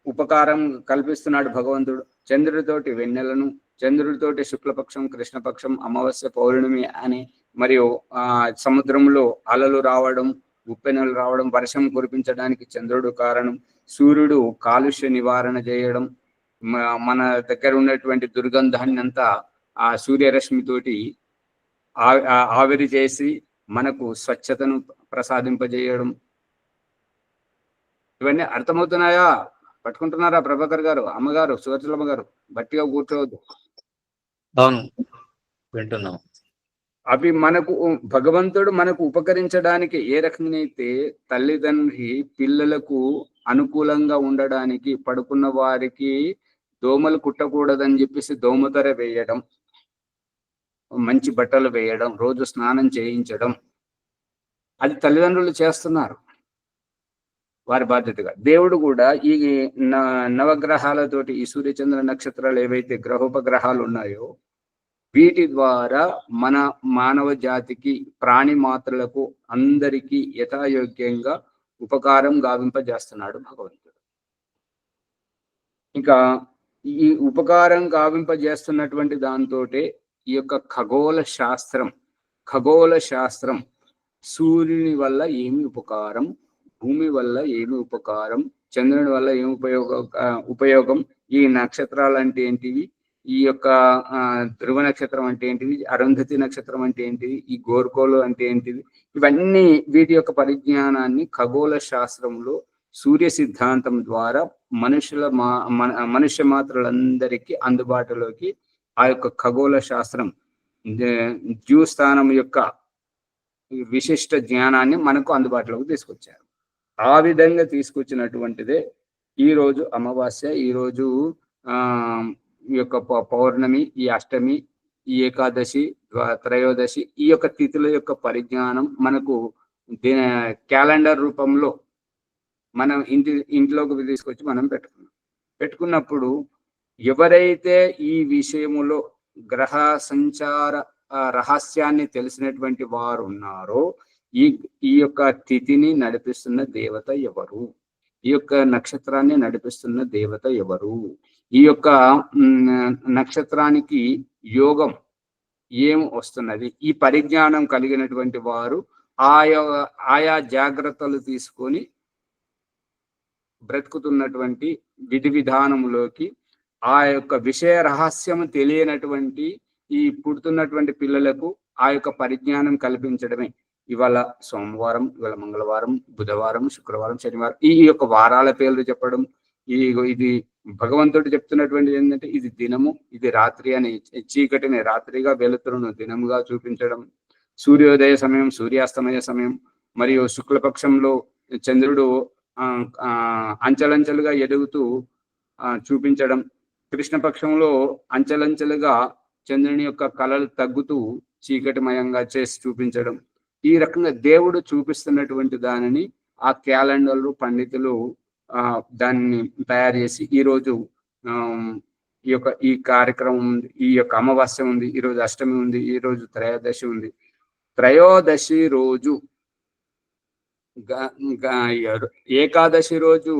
ఉపకారం కల్పిస్తున్నాడు భగవంతుడు. చంద్రుడితోటి వెన్నెలను, చంద్రుడితోటి శుక్లపక్షం, కృష్ణపక్షం, అమావాస్య, పౌర్ణమి అని, మరియు సముద్రంలో అలలు రావడం, ఉప్పెనలు రావడం, వర్షం కురిపించడానికి చంద్రుడు కారణం. సూర్యుడు కాలుష్య నివారణ చేయడం, మన దగ్గర ఉన్నటువంటి దుర్గంధాన్ని అంతా ఆ సూర్యరశ్మితోటి ఆవిరి చేసి మనకు స్వచ్ఛతను ప్రసాదింపజేయడం. ఇవన్నీ అర్థమవుతున్నాయా? పట్టుకుంటున్నారా ప్రభాకర్ గారు, అమ్మగారు, సువర్చలమ్మ గారు? బట్టిగా కూర్చోవద్దు. అవును, వింటున్నాం. అవి మనకు భగవంతుడు మనకు ఉపకరించడానికి ఏ రకమైతే తల్లిదండ్రి పిల్లలకు అనుకూలంగా ఉండడానికి పడుకున్న వారికి దోమలు కుట్టకూడదని చెప్పేసి దోమతెర వేయడం, మంచి బట్టలు వేయడం, రోజు స్నానం చేయించడం, అది తల్లిదండ్రులు చేస్తున్నారు వారి బాధ్యతగా. దేవుడు కూడా ఈ నవగ్రహాలతోటి ఈ సూర్యచంద్ర నక్షత్రాలు ఏవైతే గ్రహోపగ్రహాలు ఉన్నాయో వీటి ద్వారా మన మానవ జాతికి, ప్రాణి మాత్రలకు అందరికీ యథాయోగ్యంగా ఉపకారం గావింపజేస్తున్నాడు భగవంతుడు. ఇంకా ఈ ఉపకారం గావింపజేస్తున్నటువంటి దాంతోటే ఈ యొక్క ఖగోళ శాస్త్రం సూర్యుని వల్ల ఏమి ఉపకారం, భూమి వల్ల ఏమి ఉపకారం, చంద్రుని వల్ల ఏమి ఉపయోగం, ఈ నక్షత్రాలు అంటే ఏంటివి, ఈ యొక్క ధ్రువ నక్షత్రం అంటే ఏంటిది, అరుంధతి నక్షత్రం అంటే ఏంటిది, ఈ గోర్కోలు అంటే ఏంటిది, ఇవన్నీ వీటి యొక్క పరిజ్ఞానాన్ని ఖగోళ శాస్త్రంలో సూర్య సిద్ధాంతం ద్వారా మనుష్య మాత్రులందరికీ అందుబాటులోకి ఆ యొక్క ఖగోళ శాస్త్రం ద్యూస్థానం యొక్క విశిష్ట జ్ఞానాన్ని మనకు అందుబాటులోకి తీసుకొచ్చారు. ఆ విధంగా తీసుకొచ్చినటువంటిదే ఈరోజు అమావాస్య, ఈరోజు ఈ యొక్క పౌర్ణమి, ఈ అష్టమి, ఈ ఏకాదశి, త్రయోదశి, ఈ యొక్క తిథుల యొక్క పరిజ్ఞానం మనకు క్యాలెండర్ రూపంలో మనం ఇంట్లోకి తీసుకొచ్చి మనం పెట్టుకున్నప్పుడు ఎవరైతే ఈ విషయములో గ్రహ సంచార రహస్యాన్ని తెలిసినటువంటి వారు ఉన్నారో ఈ యొక్క తిథిని నడిపిస్తున్న దేవత ఎవరు, ఈ యొక్క నక్షత్రాన్ని నడిపిస్తున్న దేవత ఎవరు, ఈ యొక్క నక్షత్రానికి యోగం ఏం వస్తున్నది, ఈ పరిజ్ఞానం కలిగినటువంటి వారు ఆయా జాగ్రత్తలు తీసుకొని బ్రతుకుతున్నటువంటి విధి విధానంలోకి ఆ యొక్క విషయ రహస్యం తెలియనటువంటి ఈ పుడుతున్నటువంటి పిల్లలకు ఆ యొక్క పరిజ్ఞానం కల్పించడమే. ఇవాళ సోమవారం, ఇవాళ మంగళవారం, బుధవారం, శుక్రవారం, శనివారం, ఈ యొక్క వారాల పేర్లు చెప్పడం, ఇది భగవంతుడు చెప్తున్నటువంటి ఏంటంటే ఇది దినము, ఇది రాత్రి అని, చీకటిని రాత్రిగా, వెలుతురును దినముగా చూపించడం, సూర్యోదయ సమయం, సూర్యాస్తమయ సమయం, మరియు శుక్లపక్షంలో చంద్రుడు అంచెలంచెలుగా ఎదుగుతూ చూపించడం, కృష్ణపక్షంలో అంచెలంచెలుగా చంద్రుని యొక్క కళలు తగ్గుతూ చీకటిమయంగా చేసి చూపించడం. ఈ రకంగా దేవుడు చూపిస్తున్నటువంటి దానిని ఆ క్యాలెండర్లు పండితులు దాన్ని తయారు చేసి ఈరోజు ఈ కార్యక్రమం ఉంది, ఈ యొక్క అమావాస్య ఉంది, ఈరోజు అష్టమి ఉంది, ఈరోజు త్రయోదశి ఉంది. త్రయోదశి రోజు ఏకాదశి రోజు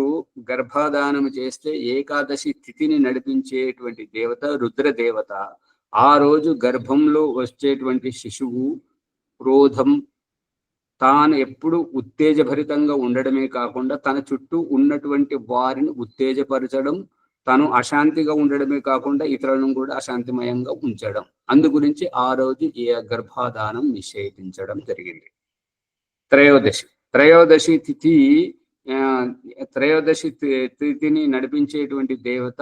గర్భాధానం చేస్తే ఏకాదశి తిథిని నడిపించేటువంటి దేవత రుద్రదేవత. ఆ రోజు గర్భంలో వచ్చేటువంటి శిశువు క్రోధం, తాను ఎప్పుడు ఉత్తేజభరితంగా ఉండడమే కాకుండా తన చుట్టూ ఉన్నటువంటి వారిని ఉత్తేజపరచడం, తను అశాంతిగా ఉండడమే కాకుండా ఇతరులను కూడా అశాంతిమయంగా ఉంచడం. అందు గురించి ఆ రోజు గర్భాధానం నిషేధించడం జరిగింది. త్రయోదశి తిథిని నడిపించేటువంటి దేవత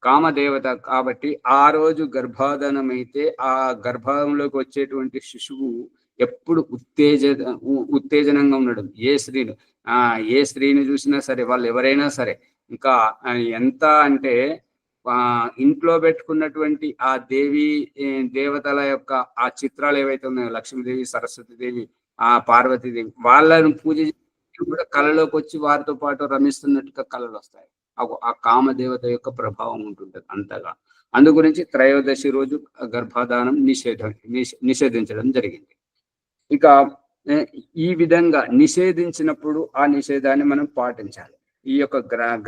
కామదేవత కాబట్టి ఆ రోజు గర్భాధానం అయితే ఆ గర్భంలోకి వచ్చేటువంటి శిశువు ఎప్పుడు ఉత్తేజనంగా ఉండడం. ఏ స్త్రీని చూసినా సరే, వాళ్ళు ఎవరైనా సరే, ఇంకా ఎంత అంటే ఇంట్లో పెట్టుకున్నటువంటి ఆ దేవతల యొక్క ఆ చిత్రాలు ఏవైతే ఉన్నాయో, లక్ష్మీదేవి, సరస్వతీదేవి, ఆ పార్వతీదేవి, వాళ్ళను పూజ కూడా కళలోకి వచ్చి వారితో పాటు రమిస్తున్నట్టుగా కళలు వస్తాయి. ఆ కామదేవత యొక్క ప్రభావం ఉంటుంటది అంతగా. అందు గురించి త్రయోదశి రోజు గర్భాధానం నిషేధించడం జరిగింది. ఇక ఈ విధంగా నిషేధించినప్పుడు ఆ నిషేధాన్ని మనం పాటించాలి. ఈ యొక్క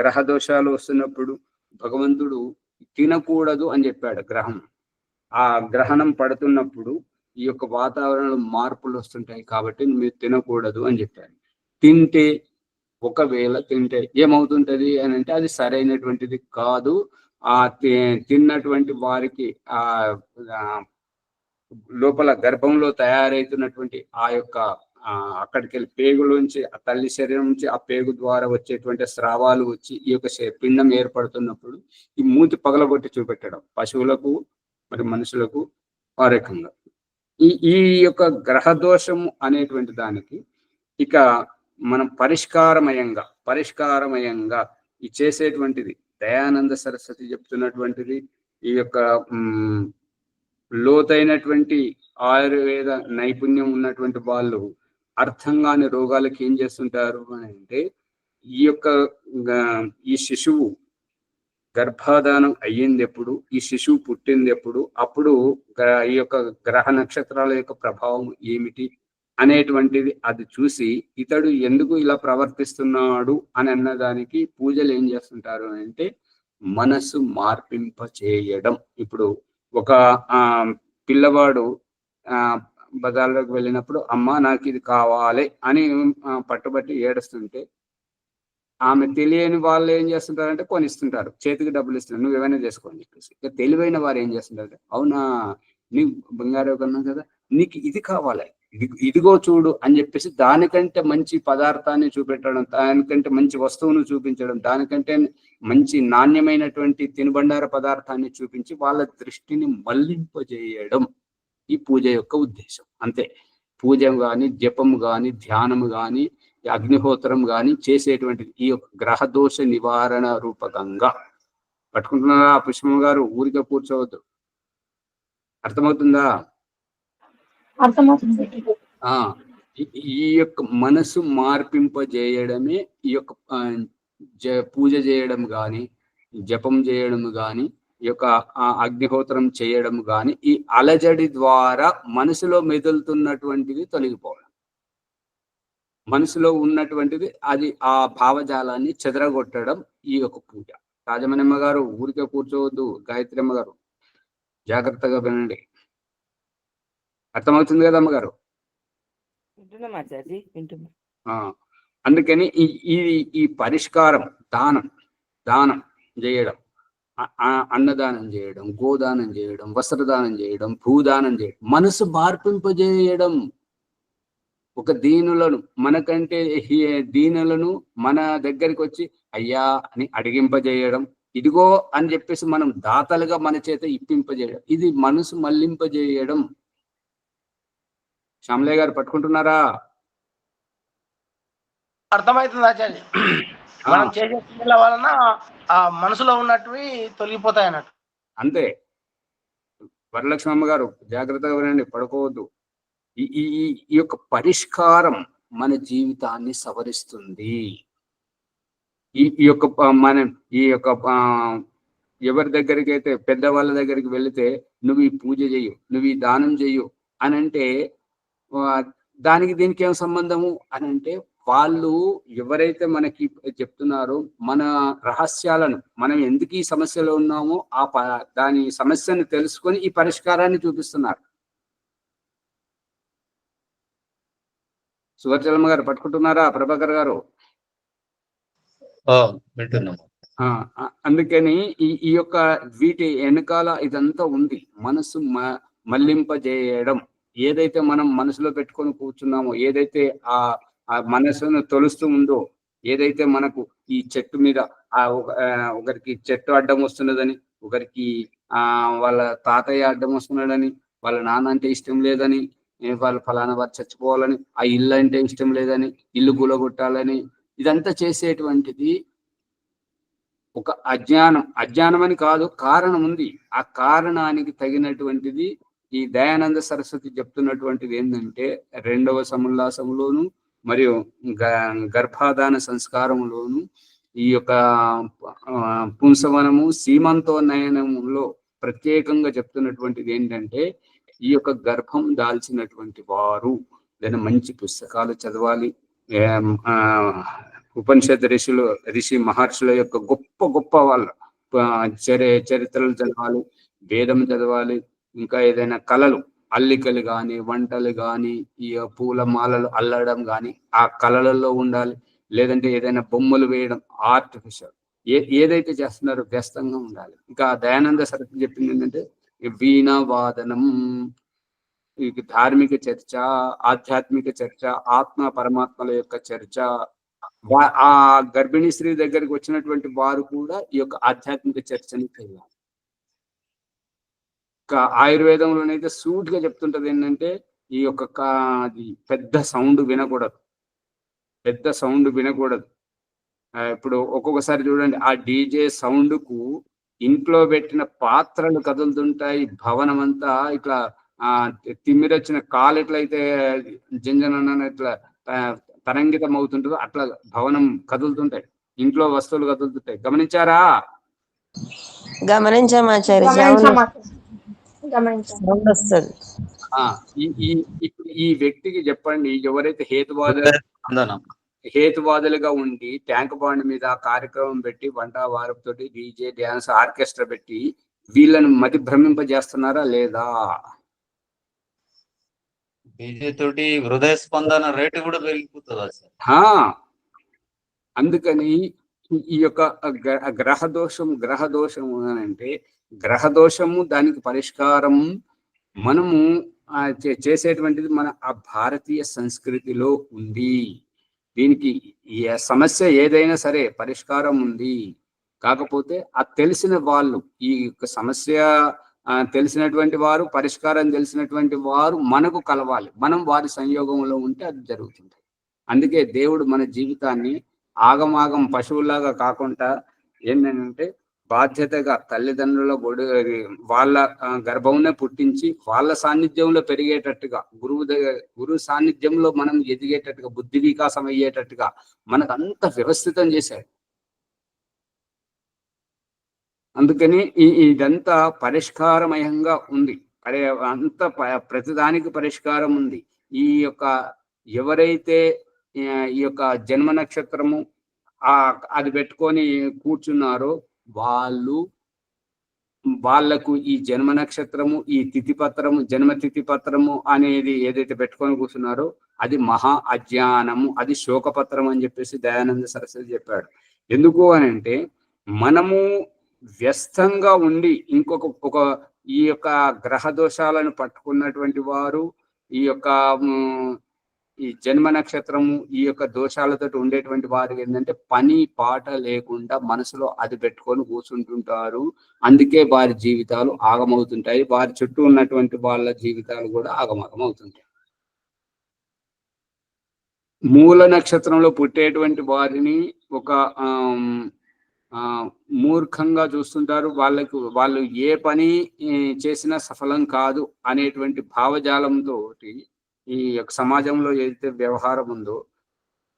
గ్రహ దోషాలు వస్తున్నప్పుడు భగవంతుడు తినకూడదు అని చెప్పాడు. ఆ గ్రహణం పడుతున్నప్పుడు ఈ యొక్క వాతావరణంలో మార్పులు వస్తుంటాయి కాబట్టి మీరు తినకూడదు అని చెప్పారు. ఒకవేళ తింటే ఏమవుతుంటది అని అంటే అది సరైనటువంటిది కాదు. ఆ తిన్నటువంటి వారికి ఆ లోపల గర్భంలో తయారైతున్నటువంటి ఆ యొక్క అక్కడికి వెళ్ళి పేగులోంచి, ఆ తల్లి శరీరం నుంచి ఆ పేగు ద్వారా వచ్చేటువంటి స్రావాలు వచ్చి ఈ యొక్క పిండం ఏర్పడుతున్నప్పుడు ఈ మూతి పగలగొట్టి చూపెట్టడం పశువులకు మరి మనుషులకు ఆ రకంగా ఈ యొక్క గ్రహదోషము అనేటువంటి దానికి ఇక మనం పరిష్కారమయంగా ఈ చేసేటువంటిది దయానంద సరస్వతి చెప్తున్నటువంటిది. ఈ యొక్క లోతైనటువంటి ఆయుర్వేద నైపుణ్యం ఉన్నటువంటి వాళ్ళు అర్థం కాని రోగాలకి ఏం చేస్తుంటారు అని అంటే, ఈ శిశువు గర్భాధానం అయ్యింది ఎప్పుడు, ఈ శిశువు పుట్టింది ఎప్పుడు, అప్పుడు ఈ యొక్క గ్రహ నక్షత్రాల యొక్క ప్రభావం ఏమిటి అనేటువంటిది అది చూసి ఇతడు ఎందుకు ఇలా ప్రవర్తిస్తున్నాడు అని అన్నదానికి పూజలు ఏం చేస్తుంటారు అంటే మనసు మార్పింప చేయడం. ఇప్పుడు ఒక పిల్లవాడు బజార్లోకి వెళ్ళినప్పుడు అమ్మ నాకు ఇది కావాలి అని పట్టుబట్టి ఏడుస్తుంటే ఆమె తెలియని వాళ్ళు ఏం చేస్తుంటారంటే కొనిస్తుంటారు, చేతికి డబ్బులు ఇస్తున్నారు, నువ్వు ఏమైనా చేసుకోని చెప్పేసి. ఇక తెలివైన వారు ఏం చేస్తుంటారు, అవునా నీకు బంగారు కొన్నావు కదా, నీకు ఇది కావాలి, ఇదిగో చూడు అని చెప్పేసి దానికంటే మంచి పదార్థాన్ని చూపెట్టడం, దానికంటే మంచి వస్తువును చూపించడం, దానికంటే మంచి నాణ్యమైనటువంటి తినుబండార పదార్థాన్ని చూపించి వాళ్ళ దృష్టిని మళ్లింపజేయడం ఈ పూజ యొక్క ఉద్దేశం. అంతే. పూజ కానీ, జపము కానీ, ధ్యానము కానీ, అగ్నిహోత్రం కానీ చేసేటువంటిది ఈ యొక్క గ్రహదోష నివారణ రూపకంగా. పట్టుకుంటున్నారా పుష్పమ్మ గారు? ఊరికే కూర్చోవద్దు. అర్థమవుతుందా? ఈ యొక్క మనసు మార్పింపజేయడమే ఈ యొక్క పూజ చేయడం కానీ, జపం చేయడం కానీ, ఈ యొక్క అగ్నిహోత్రం చేయడం కానీ, ఈ అలజడి ద్వారా మనసులో మెదులుతున్నటువంటిది తొలగిపోవడం, మనసులో ఉన్నటువంటిది అది ఆ భావజాలాన్ని చెదరగొట్టడం ఈ యొక్క పూజ. రాజమణమ్మ గారు ఊరికే కూర్చోవద్దు, గాయత్రి అమ్మ గారు జాగ్రత్తగా వినండి. అర్థమవుతుంది కదా అమ్మగారు? అందుకని ఈ పరిష్కారం దానం చేయడం, అన్నదానం చేయడం, గోదానం చేయడం, వస్త్రదానం చేయడం, భూదానం చేయడం, మనసు మార్పింపజేయడం. ఒక దీనులను మనకంటే దీనులను మన దగ్గరికి వచ్చి అయ్యా అని అడిగింపజేయడం, ఇదిగో అని చెప్పేసి మనం దాతలుగా మన చేత ఇప్పింపజేయడం, ఇది మనసు మళ్లింపజేయడం. శ్యామలయ్య గారు పట్టుకుంటున్నారా? అర్థమవుతుంది ఆచార్య. మనం చేసే పనుల వలన ఆ మనసులో ఉన్నటివి తొలగిపోతాయి అన్నట్టు. అంతే. వరలక్ష్మమ్మ గారు జాగ్రత్తగా వినండి, పడుకోవద్దు. ఈ ఈ ఈ యొక్క పరిష్కారం మన జీవితాన్ని సవరిస్తుంది. ఈ యొక్క మన ఈ యొక్క ఎవరి దగ్గరికి అయితే పెద్దవాళ్ళ దగ్గరికి వెళితే నువ్వు ఈ పూజ చెయ్యు, నువ్వు ఈ దానం చెయ్యు అని అంటే దానికి దీనికి ఏం సంబంధము అని అంటే, వాళ్ళు ఎవరైతే మనకి చెప్తున్నారో మన రహస్యాలను, మనం ఎందుకు ఈ సమస్యలో ఉన్నామో దాని సమస్యను తెలుసుకొని ఈ పరిష్కారాన్ని చూపిస్తున్నారు. సువర్చలమ్మ గారు పట్టుకుంటున్నారా? ప్రభాకర్ గారు వింటున్నాము. అందుకని ఈ యొక్క వీటి వెనకాల ఇదంతా ఉంది. మనసు మళ్లింపజేయడం. ఏదైతే మనం మనసులో పెట్టుకొని కూర్చున్నామో, ఏదైతే ఆ మనసును తొలుస్తూ ఉందో, ఏదైతే మనకు ఈ చెట్టు మీద ఒకరికి చెట్టు అడ్డం వస్తున్నదని, ఒకరికి వాళ్ళ తాతయ్య అడ్డం వస్తున్నాడని, వాళ్ళ నాన్న అంటే ఇష్టం లేదని, వాళ్ళు ఫలానా వారు చచ్చిపోవాలని, ఆ ఇల్లు అంటే ఇష్టం లేదని, ఇల్లు కూలగొట్టాలని, ఇదంతా చేసేటువంటిది ఒక అజ్ఞానం అని కాదు, కారణం ఉంది. ఆ కారణానికి తగినటువంటిది ఈ దయానంద సరస్వతి చెప్తున్నటువంటిది ఏంటంటే, 2వ సముల్లాసంలోను మరియు గర్భాధాన సంస్కారంలోను ఈ యొక్క పుంసవనము సీమంతోన్నయనంలో ప్రత్యేకంగా చెప్తున్నటువంటిది ఏంటంటే, ఈ యొక్క గర్భం దాల్చినటువంటి వారు లేదా మంచి పుస్తకాలు చదవాలి, ఉపనిషత్ ఋషి మహర్షుల యొక్క గొప్ప గొప్ప వాళ్ళ చరిత్రలు చదవాలి, వేదం చదవాలి, ఇంకా ఏదైనా కళలు, అల్లికలు కానీ, వంటలు కానీ, ఈ పూల మాలలు అల్లడం కానీ ఆ కళలలో ఉండాలి. లేదంటే ఏదైనా బొమ్మలు వేయడం, ఆర్టిఫిషియల్ ఏదైతే చేస్తున్నారో వ్యస్తంగా ఉండాలి. ఇంకా దయానంద సరస్వతి చెప్పింది ఏంటంటే, వీణావాదనం, ధార్మిక చర్చ, ఆధ్యాత్మిక చర్చ, ఆత్మ పరమాత్మల యొక్క చర్చ. ఆ గర్భిణీ స్త్రీ దగ్గరికి వచ్చినటువంటి వారు కూడా ఈ యొక్క ఆధ్యాత్మిక చర్చని చేయాలి. ఆయుర్వేదంలోనైతే సూట్ గా చెప్తుంటది ఏంటంటే, ఈ యొక్క పెద్ద సౌండ్ వినకూడదు. ఇప్పుడు ఒక్కొక్కసారి చూడండి, ఆ డీజే సౌండ్ కు ఇంట్లో పెట్టిన పాత్రలు కదులుతుంటాయి, భవనం అంతా ఇట్లా తిమ్మిరొచ్చిన కాలు ఎట్లయితే జంజన ఇట్లా తరంగితం అవుతుంటుందో అట్లా భవనం కదులుతుంటాయి, ఇంట్లో వస్తువులు కదులుతుంటాయి. గమనించారా? ఈ వ్యక్తికి చెప్పండి, ఎవరైతే హేతువాదులుగా ఉండి ట్యాంక్ బాండ్ మీద కార్యక్రమం పెట్టి వంట వారపుతోటి డీజే డ్యాన్స్ ఆర్కెస్ట్రా పెట్టి వీళ్ళని మతి భ్రమింపజేస్తున్నారా లేదా? డీజే తోటి హృదయ స్పందన రేటు కూడా పెరిగిపోతుంది. అందుకని ఈ యొక్క గ్రహదోషము అని అంటే, గ్రహదోషము దానికి పరిష్కారం మనము చేసేటువంటిది మన ఆ భారతీయ సంస్కృతిలో ఉంది. దీనికి సమస్య ఏదైనా సరే పరిష్కారం ఉంది. కాకపోతే ఆ తెలిసిన వాళ్ళు, ఈ సమస్య తెలిసినటువంటి వారు, పరిష్కారం తెలిసినటువంటి వారు మనకు కలవాలి. మనం వారి సంయోగంలో ఉంటే అది జరుగుతుంది. అందుకే దేవుడు మన జీవితాన్ని ఆగమాగం పశువులాగా కాకుండా ఏంటంటే బాధ్యతగా తల్లిదండ్రుల వాళ్ళ గర్భంలో పుట్టించి వాళ్ళ సాన్నిధ్యంలో పెరిగేటట్టుగా, గురువు సాన్నిధ్యంలో మనం ఎదిగేటట్టుగా, బుద్ధి వికాసం అయ్యేటట్టుగా మనకు అంత వ్యవస్థితం చేశాడు. అందుకని ఇదంతా పరిష్కారమయంగా ఉంది. అంత ప్రతిదానికి పరిష్కారం ఉంది. ఈ యొక్క ఎవరైతే ఈ యొక్క జన్మ నక్షత్రము అది పెట్టుకొని కూర్చున్నారో వాళ్లకు ఈ జన్మ నక్షత్రము, ఈ తిథిపత్రము, జన్మ తిథిపత్రము అనేది ఏదైతే పెట్టుకొని కూర్చున్నారో అది మహా అజ్ఞానము, అది శోకపత్రం అని చెప్పేసి దయానంద సరస్వతి చెప్పాడు. ఎందుకు అని అంటే, మనము వ్యస్తంగా ఉండి ఈ యొక్క గ్రహ దోషాలను పట్టుకున్నటువంటి వారు, ఈ యొక్క ఈ జన్మ నక్షత్రము ఈ యొక్క దోషాలతో ఉండేటువంటి వారు ఏంటంటే పని పాట లేకుండా మనసులో అది పెట్టుకొని కూర్చుంటుంటారు. అందుకే వారి జీవితాలు ఆగమవుతుంటాయి. వారి చుట్టూ ఉన్నటువంటి వాళ్ళ జీవితాలు కూడా ఆగమాగం అవుతుంటాయి. మూల నక్షత్రంలో పుట్టేటువంటి వారిని ఒక మూర్ఖంగా చూస్తుంటారు. వాళ్ళు ఏ పని చేసినా సఫలం కాదు అనేటువంటి భావజాలంతో ఈ యొక్క సమాజంలో ఏదైతే వ్యవహారం ఉందో,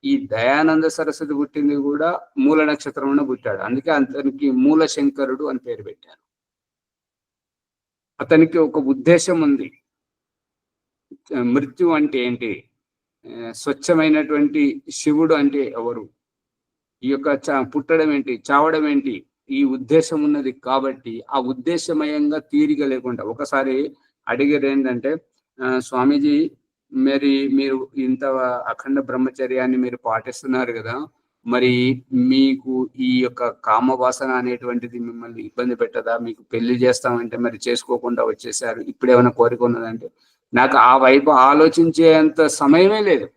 ఈ దయానంద సరస్వతి పుట్టింది కూడా మూల నక్షత్రంలో పుట్టాడు. అందుకే అతనికి మూల శంకరుడు అని పేరు పెట్టారు. అతనికి ఒక ఉద్దేశం ఉంది. మృత్యు అంటే ఏంటి, స్వచ్ఛమైనటువంటి శివుడు అంటే ఎవరు, ఈ యొక్క పుట్టడం ఏంటి, చావడం ఏంటి, ఈ ఉద్దేశం ఉన్నది. కాబట్టి ఆ ఉద్దేశమయంగా తీరిక లేకుండా ఒకసారి అడిగారు ఏంటంటే, స్వామీజీ మీరు ఇంత అఖండ బ్రహ్మచర్యాన్ని మీరు పాటిస్తున్నారు కదా, మరి మీకు ఈ యొక్క కామవాసన అనేటువంటిది మిమ్మల్ని ఇబ్బంది పెట్టదా, మీకు పెళ్లి చేస్తామంటే మరి చేసుకోకుండా వచ్చేసారు, ఇప్పుడు ఏమైనా కోరిక ఉన్నదంటే, నాకు ఆ వైపు ఆలోచించేంత సమయమే లేదు,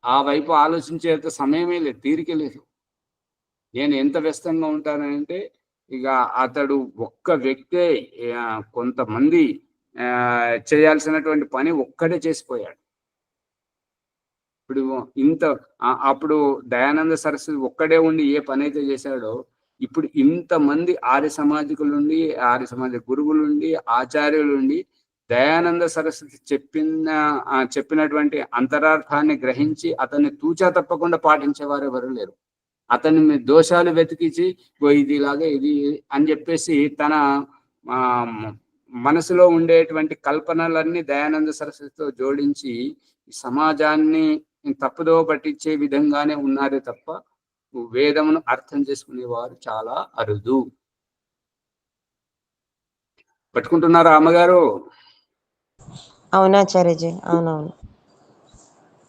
ఆ వైపు ఆలోచించేంత సమయమే లేదు, తీరిక లేదు. నేను ఎంత వ్యస్తంగా ఉంటానంటే, ఇక అతడు ఒక్క వ్యక్తే కొంతమంది చేయాల్సినటువంటి పని ఒక్కడే చేసిపోయాడు. ఇప్పుడు అప్పుడు దయానంద సరస్వతి ఒక్కడే ఉండి ఏ పని అయితే చేశాడో, ఇప్పుడు ఇంతమంది ఆర్య సమాజికులుండి, ఆర్య సమాజ గురువులుండి, ఆచార్యులుండి దయానంద సరస్వతి చెప్పినటువంటి అంతరార్థాన్ని గ్రహించి అతన్ని తూచా తప్పకుండా పాటించేవారు ఎవరు లేరు. అతని దోషాలు వెతికించి ఇది ఇలాగే ఇది అని చెప్పేసి తన మనసులో ఉండేటువంటి కల్పనలన్నీ దయానంద సరస్వతితో జోడించి సమాజాన్ని తప్పుదో పట్టించే విధంగానే ఉన్నారే తప్ప వేదమును అర్థం చేసుకునేవారు చాలా అరుదు. పట్టుకుంటున్నారా అమ్మగారు? అవునాచార్యజీ, అవునవును.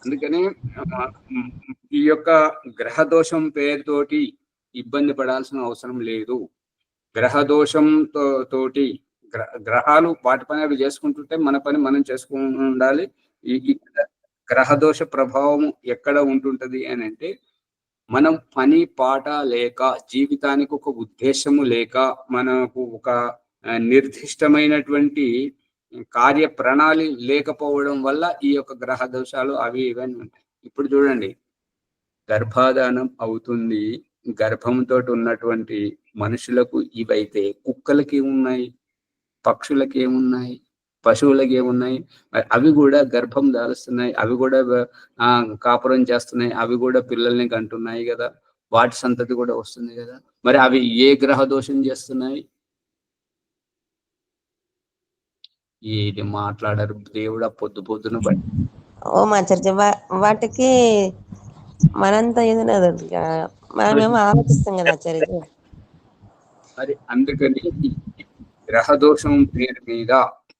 అందుకని ఈ యొక్క గ్రహ దోషం పేరుతోటి ఇబ్బంది పడాల్సిన అవసరం లేదు. గ్రహ దోషంతో గ్రహాలు వాటి పని అవి చేసుకుంటుంటే మన పని మనం చేసుకుంటూ ఉండాలి. ఈ గ్రహ దోష ప్రభావం ఎక్కడ ఉంటుంటది అని అంటే, మనం పని పాట లేక, జీవితానికి ఒక ఉద్దేశము లేక, మనకు ఒక నిర్దిష్టమైనటువంటి కార్య ప్రణాళి లేకపోవడం వల్ల ఈ యొక్క గ్రహ దోషాలు అవి ఇవన్నీ ఉంటాయి. ఇప్పుడు చూడండి, గర్భాధానం అవుతుంది, గర్భంతో ఉన్నటువంటి మనుషులకు ఇవైతే కుక్కలకి ఏమున్నాయి, పక్షులకి ఏమున్నాయి, పశువులకి ఏమున్నాయి, అవి కూడా గర్భం దాలుస్తున్నాయి, అవి కూడా కాపురం చేస్తున్నాయి, అవి కూడా పిల్లల్ని కంటున్నాయి కదా, వాటి సంతతి కూడా వస్తుంది కదా. మరి అవి ఏ గ్రహ దోషం చేస్తున్నాయి? ఇది మాట్లాడరు దేవుడా పొద్దున బట్టి. ఓ ఆచార్య, వాటికి మనంతా ఏదైనా మనమేమో ఆలోచిస్తాం కదా ఆచార్య. మరి అందుకని గ్రహ దోషం పేరు మీద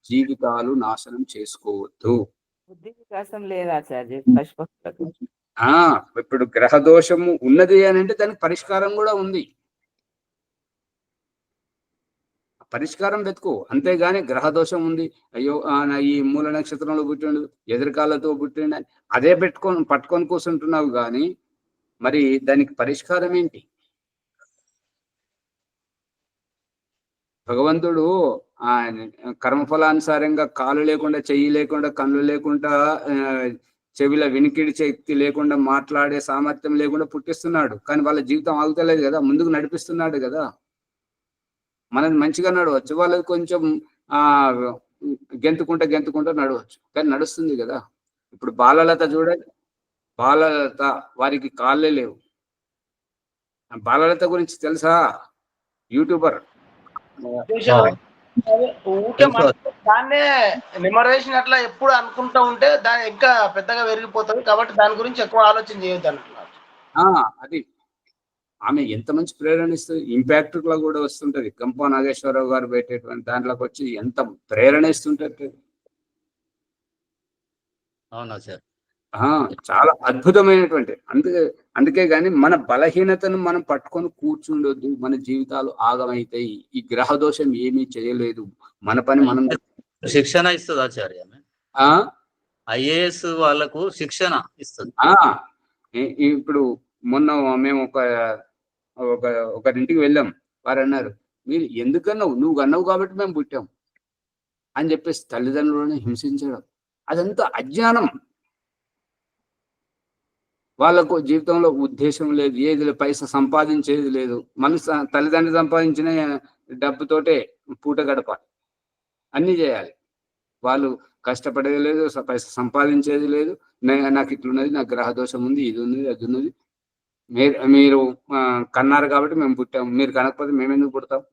జీవితాలు నాశనం చేసుకోవద్దు. బుద్ధి వికాసం లేదా ఆచార్య? ఇప్పుడు గ్రహ దోషము ఉన్నది అని అంటే దానికి పరిష్కారం కూడా ఉంది. పరిష్కారం వెతుకు, అంతేగాని గ్రహ దోషం ఉంది, అయ్యో ఈ మూల నక్షత్రంలో పుట్టిండు, ఎదురుకాళ్ళతో పుట్టిండు, అదే పట్టుకొని కూర్చుంటున్నావు కానీ మరి దానికి పరిష్కారం ఏంటి? భగవంతుడు కర్మఫలానుసారంగా కాలు లేకుండా, చెయ్యి లేకుండా, కళ్ళు లేకుండా, చెవిల వినికిడి శక్తి లేకుండా, మాట్లాడే సామర్థ్యం లేకుండా పుట్టిస్తున్నాడు. కానీ వాళ్ళ జీవితం ఆగుతలేదు కదా, ముందుకు నడిపిస్తున్నాడు కదా. మనది మంచిగా నడవచ్చు, వాళ్ళది కొంచెం గెంతుకుంటా నడవచ్చు, కానీ నడుస్తుంది కదా. ఇప్పుడు బాలలత చూడండి, బాలలత వారికి కాళ్ళే లేవు. బాలలత గురించి తెలుసా? యూట్యూబర్. దాన్నే నిమరేషన్ అట్లా ఎప్పుడు అనుకుంటా ఉంటే దాన్ని ఇంకా పెద్దగా పెరిగిపోతుంది. కాబట్టి దాని గురించి ఎక్కువ ఆలోచన చేయొద్దు అంటున్నారు. అది ఆమె ఎంత మంచి ప్రేరణ ఇస్తుంది, ఇంపాక్ట్ లో కూడా వస్తుంటది. కంపా నాగేశ్వరరావు గారు పెట్టేటువంటి దాంట్లోకి వచ్చి ఎంత ప్రేరణ ఇస్తుంటారు. అవునా సార్? చాలా అద్భుతమైనటువంటి. అందుకే గాని మన బలహీనతను మనం పట్టుకొని కూర్చుండొద్దు, మన జీవితాలు ఆగమైతాయి. ఈ గ్రహ దోషం ఏమీ చేయలేదు, మన పని మనం. శిక్షణ ఇస్తుంది ఆచార్య? ఐఏఎస్ వాళ్ళకు శిక్షణ ఇస్తుంది. ఇప్పుడు మొన్న మేము ఒకరింటికి వెళ్ళాం. వారు అన్నారు, మీరు ఎందుకన్నావు, నువ్వు అన్నావు కాబట్టి మేము పుట్టాం అని చెప్పేసి తల్లిదండ్రులను హింసించడం, అదంతా అజ్ఞానం. వాళ్ళకు జీవితంలో ఉద్దేశం లేదు, ఏది లేదు, పైసా సంపాదించేది లేదు. మన తల్లిదండ్రులు సంపాదించిన డబ్బుతోటే పూట గడపాలి, అన్ని చేయాలి. వాళ్ళు కష్టపడేది లేదు, పైసా సంపాదించేది లేదు. నాకు ఇట్లున్నది, నాకు గ్రహదోషం ఉంది, ఇది ఉన్నది, అది ఉన్నది. మీరు కన్నారు కాబట్టి మేము పుట్టాము, మీరు కనకపోతే మేమెందుకు పుడతాం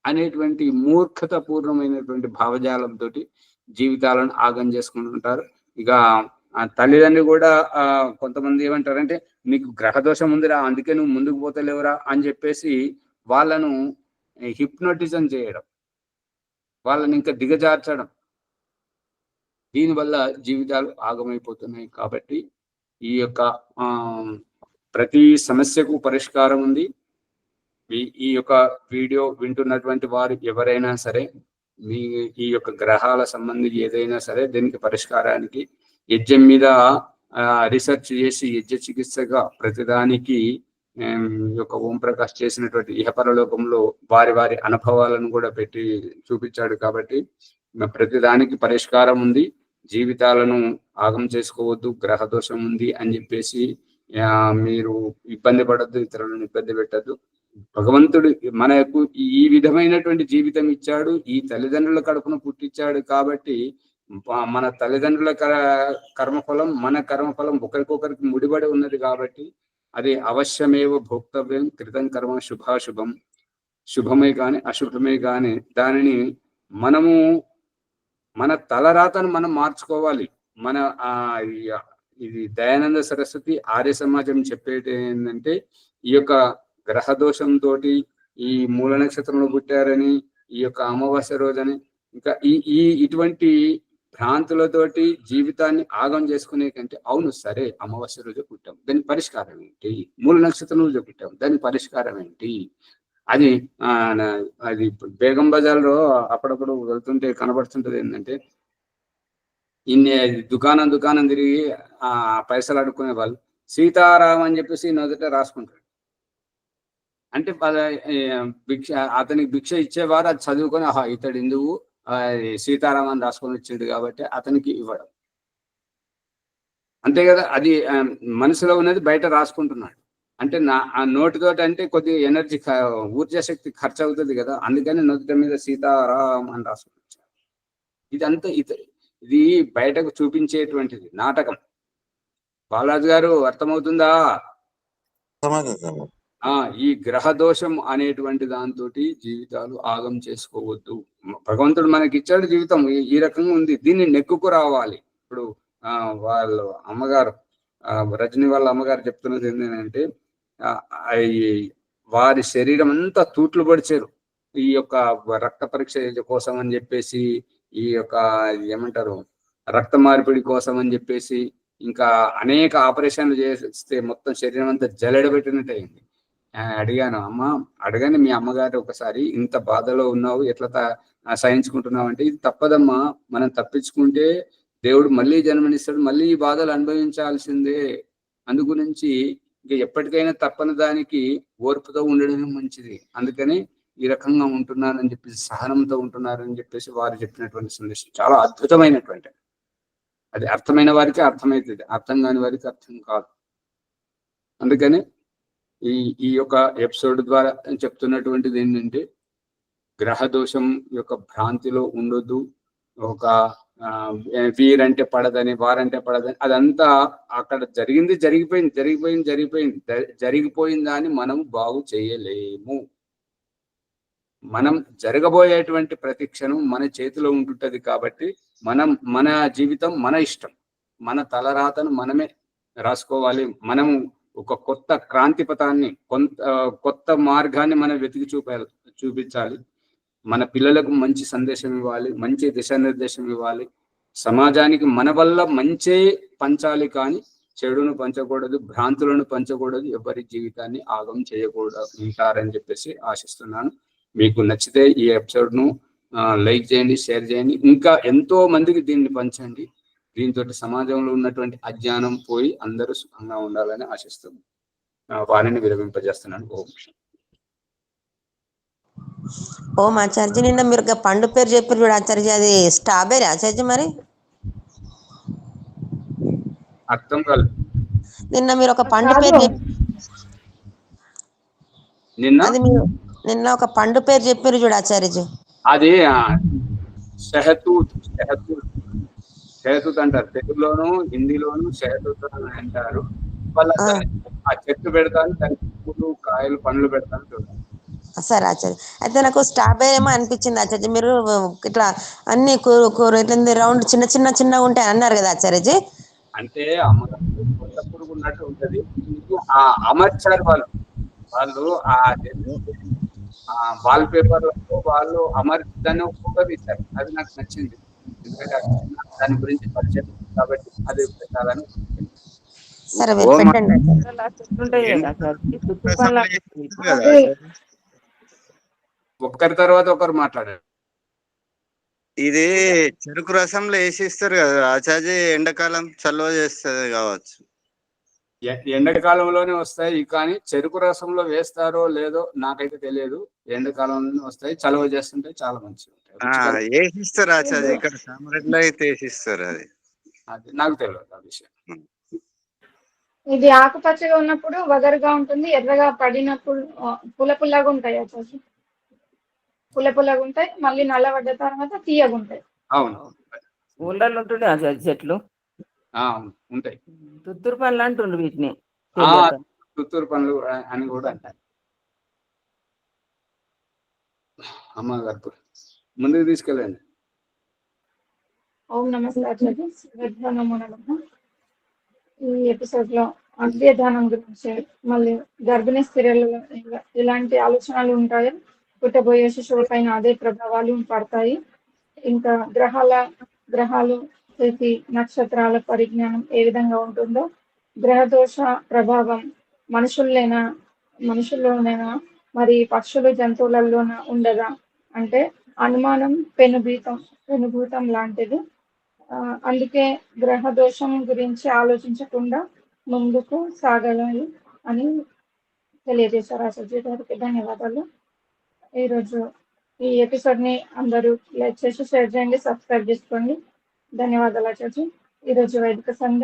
అనేటువంటి మూర్ఖత పూర్ణమైనటువంటి భావజాలంతో జీవితాలను ఆగం చేసుకుంటుంటారు. ఇక తల్లిదండ్రులు కూడా కొంతమంది ఏమంటారంటే, నీకు గ్రహదోషం ఉందిరా, అందుకే నువ్వు ముందుకు పోతలేవురా అని చెప్పేసి వాళ్ళను హిప్నోటిజం చేయడం, వాళ్ళని ఇంకా దిగజార్చడం, దీనివల్ల జీవితాలు ఆగమైపోతున్నాయి. కాబట్టి ఈ యొక్క ప్రతి సమస్యకు పరిష్కారం ఉంది. ఈ యొక్క వీడియో వింటున్నటువంటి వారు ఎవరైనా సరే, మీ ఈ యొక్క గ్రహాల సంబంధించి ఏదైనా సరే దీనికి పరిష్కారానికి యజ్ఞం మీద రీసెర్చ్ చేసి యజ్ఞ చికిత్సగా ప్రతిదానికి యొక్క ఓం ప్రకాష్ చేసినటువంటి ఇహపరలోకంలో వారి అనుభవాలను కూడా పెట్టి చూపించాడు. కాబట్టి ప్రతిదానికి పరిష్కారం ఉంది. జీవితాలను ఆగం చేసుకోవద్దు, గ్రహదోషం ఉంది అని చెప్పేసి మీరు ఇబ్బంది పడద్దు, ఇతరులను ఇబ్బంది పెట్టద్దు. భగవంతుడు మనకు ఈ విధమైనటువంటి జీవితం ఇచ్చాడు, ఈ తల్లిదండ్రుల కడుపున పుట్టించాడు. కాబట్టి మన తల్లిదండ్రుల కర్మఫలం, మన కర్మఫలం ఒకరికొకరికి ముడిపడి ఉన్నది. కాబట్టి అది అవశ్యమేవ భోక్తవ్యం, కృతం కర్మ శుభాశుభం. శుభమే కానీ అశుభమే కానీ దానిని మనము మన తలరాతను మనం మార్చుకోవాలి. మన ఇది దయానంద సరస్వతి ఆర్య సమాజం చెప్పేది ఏంటంటే, ఈ యొక్క గ్రహదోషంతో ఈ మూల నక్షత్రంలో పుట్టారని, ఈ యొక్క అమావాస్య రోజని, ఇంకా ఇటువంటి భ్రాంతులతోటి జీవితాన్ని ఆగం చేసుకునే కంటే, అవును సరే అమావాస్య రోజు పుట్టాం, దాని పరిష్కారం ఏంటి? మూల నక్షత్రం రోజు పుట్టాం, దాని పరిష్కారం ఏంటి? అది బేగం బజార్లో అప్పుడప్పుడు వెళ్తుంటే కనబడుతుంటది. ఏంటంటే, దుకాణం తిరిగి పైసలు అడుక్కునే వాళ్ళు సీతారాం అని చెప్పేసి మొదట రాసుకుంటాడు. అంటే అతనికి భిక్ష ఇచ్చేవారు అది చదువుకొని, ఇతడు ఎందుకు సీతారాం అని రాసుకొని వచ్చాడు కాబట్టి అతనికి ఇవ్వడం, అంతే కదా. అది మనసులో ఉన్నది బయట రాసుకుంటున్నాడు. అంటే ఆ నోటితోటి అంటే కొద్దిగా ఎనర్జీ, ఊర్జా శక్తి ఖర్చు అవుతుంది కదా, అందుకని నోటి మీద సీతారాం అని రాసుకొని వచ్చాడు. ఇదంతా ఇది బయటకు చూపించేటువంటిది నాటకం. బాలాజీ గారు అర్థమవుతుందా? ఈ గ్రహదోషం అనేటువంటి దాంతో జీవితాలు ఆగం చేసుకోవద్దు. భగవంతుడు మనకి ఇచ్చాడు జీవితం, ఈ రకంగా ఉంది, దీన్ని నెక్కుకు రావాలి. ఇప్పుడు వాళ్ళ అమ్మగారు, రజని వాళ్ళ అమ్మగారు చెప్తున్నది ఏంటంటే, వారి శరీరం అంతా తూట్లు పడిచారు ఈ యొక్క రక్త పరీక్ష కోసం అని చెప్పేసి, ఈ యొక్క ఏమంటారు రక్త మార్పిడి కోసం అని చెప్పేసి, ఇంకా అనేక ఆపరేషన్లు చేస్తే మొత్తం శరీరం అంతా జల్లెడబెట్టినట్టు అయింది. అడగని మీ అమ్మగారు ఒకసారి, ఇంత బాధలో ఉన్నావు, ఎట్లా సహించుకుంటున్నావు అంటే, ఇది తప్పదమ్మా, మనం తప్పించుకుంటే దేవుడు మళ్ళీ జన్మనిస్తాడు, మళ్ళీ ఈ బాధలు అనుభవించాల్సిందే. అందుగురించి ఇంకా ఎప్పటికైనా తప్పని దానికి ఓర్పుతో ఉండడమే మంచిది. అందుకని ఈ రకంగా ఉంటున్నారని చెప్పేసి, సహనంతో ఉంటున్నారని చెప్పేసి వారు చెప్పినటువంటి సందేశం చాలా అద్భుతమైనటువంటి, అది అర్థమైన వారికి అర్థమవుతుంది, అర్థం కాని వారికి అర్థం కాదు. అందుకని ఈ యొక్క ఎపిసోడ్ ద్వారా చెప్తున్నటువంటిది ఏంటంటే, గ్రహదోషం యొక్క భ్రాంతిలో ఉండొద్దు. ఒక వీరంటే పడదని, వారంటే పడదని, అదంతా అక్కడ జరిగిపోయిన దాన్ని మనం బాగు చేయలేము. మనం జరగబోయేటువంటి ప్రతి క్షణం మన చేతిలో ఉంటుంటది. కాబట్టి మన జీవితం మన ఇష్టం, మన తలరాతను మనమే రాసుకోవాలి. మనము ఒక కొత్త క్రాంతి పథాన్ని, కొత్త మార్గాన్ని మనం వెతికి చూపించాలి. మన పిల్లలకు మంచి సందేశం ఇవ్వాలి, మంచి దిశానిర్దేశం ఇవ్వాలి. సమాజానికి మన వల్ల మంచే పంచాలి, కానీ చెడును పంచకూడదు, భ్రాంతులను పంచకూడదు, ఎవరి జీవితాన్ని ఆగం చేయకూడదు ఉంటారని చెప్పేసి ఆశిస్తున్నాను. మీకు నచ్చితే ఈ ఎపిసోడ్ను లైక్ చేయండి, షేర్ చేయండి, ఇంకా ఎంతో మందికి దీన్ని పంచండి. దీంతో సమాజంలో ఉన్నటువంటి అజ్ఞానం పోయి అందరూ సుఖంగా ఉండాలని ఆశిస్తున్నాను. వారిని విరమింపజేస్తున్నాను. ఓం ఆచార్య, నిన్న మీరు ఒక పండు పేరు చెప్పారు చూడు ఆచార్య, అది స్ట్రాబెరీ ఆచార్య? మరి అర్థం కాలేదు. నిన్న మీరు ఒక పండు పేరు నిన్న ఒక పండు పేరు చెప్పారు చూడు ఆచార్యజీ. అది షహతూత్ అంటారు, తెలుగులోను హిందీలోను షహతూత్ అని అంటారు. వాళ్ళందరూ ఆ చెట్టు పెడతాను, దానికి పూలు కాయలు పండ్లు పెడతాను చూడాలి. సరే ఆచార్య. అయితే నాకు స్ట్రాబెరీ ఏమో అనిపించింది ఆచార్య. మీరు ఇట్లా అన్ని రౌండ్ చిన్నగా ఉంటాయి అన్నారు కదా ఆచార్యజీ. అంటే కొత్త పురుగు ఉన్నట్టు ఉంటది. ఆ అమర్చారు వాళ్ళు ఆ వాల్ పేపర్ వాళ్ళు అమర్చాన్ని ఒక్కొక్కరు ఇచ్చారు. అది నాకు నచ్చింది, ఎందుకంటే దాని గురించి పరిచయం కాబట్టి అది పెట్టాలని. సరే పెట్టండి. ఒక్కరి తర్వాత ఒకరు మాట్లాడారు. ఇది చెరుకు రసంలో వేసిస్తారు కదా ఆచార్య, ఎండాకాలం చల్వ చేస్తుంది కావచ్చు. ఎండాకాలంలోనే వస్తాయి, కానీ చెరుకు రసంలో వేస్తారో లేదో నాకైతే తెలియదు. ఎండాకాలంలోనే వస్తాయి, చలవ చేస్తుంటే చాలా మంచిగా ఉంటాయి. వేసిస్తారు ఆచార్య, ఇక్కడ సామరెడ్డిలో అయితే వేసిస్తారు. అది నాకు తెలియదు ఆ విషయం. ఇది ఆకుపచ్చగా ఉన్నప్పుడు వగరుగా ఉంటుంది, ఎర్రగా పడినప్పుడు పుల్లగా ఉంటాయి ఆచార్య. పుల్లగా ఉంటాయి, మళ్ళీ నల్లబడ్డ తర్వాత తీయగా ఉంటాయి. అవును, ఊళ్ళల్లో ఉంటుండే ఆచార్య చెట్లు. ఉంటాయి. తుత్తూరు పండ్లు అంటుండ్రు వీటిని. తుత్తూరు పండ్లు అని కూడా అంటారు. అమ్మగారు ముందుకు తీసుకెళ్ళండి. ఓం నమస్తే ఆచార్య. ఈ ఎపిసోడ్ లో అద్వైతానం గురించి, మళ్ళీ గర్భిణీ స్త్రీలు ఇలాంటి ఆలోచనలు ఉంటాయి, పుట్టబోయే శిశువు పైన అదే ప్రభావాలు పడతాయి. ఇంకా గ్రహాలు స్థితి, నక్షత్రాల పరిజ్ఞానం ఏ విధంగా ఉంటుందో, గ్రహదోష ప్రభావం మనుషుల్లోనైనా మరి పక్షులు జంతువులలోనా ఉండదా అంటే అనుమానం పెనుభూతం లాంటిది. అందుకే గ్రహ దోషం గురించి ఆలోచించకుండా ముందుకు సాగాలి అని తెలియజేశారు ఆచార్య గారికి. ధన్యవాదాలు. ఈరోజు ఈ ఎపిసోడ్ ని అందరూ లైక్ చేసి షేర్ చేయండి, సబ్స్క్రైబ్ చేసుకోండి. ధన్యవాదాలు ఆచార్య. ఈరోజు వైదిక సంఘ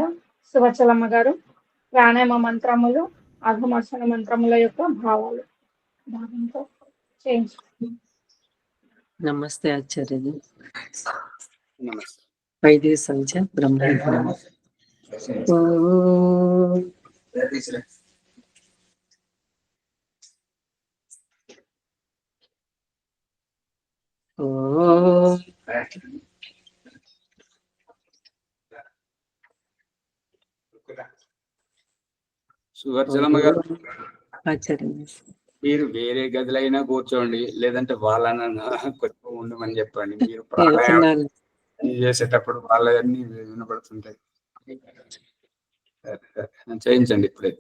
సువచలమ్మ గారు ప్రాణాయామ మంత్రములు, అఘమర్షణ మంత్రముల యొక్క భావంతో చేయించు. నమస్తే ఆచార్యజీ. నమస్తే. వైదిక సంఖ్య బ్రహ్మ. సువర్చలమ్మ గారు, ఆచార్య మీరు వేరే గదులైనా కూర్చోండి, లేదంటే వాళ్ళని కొంచెం ఉండమని చెప్పండి. మీరు చేసేటప్పుడు వాళ్ళన్నీ వినపడుతుంటాయి. చేయించండి ఇప్పుడే.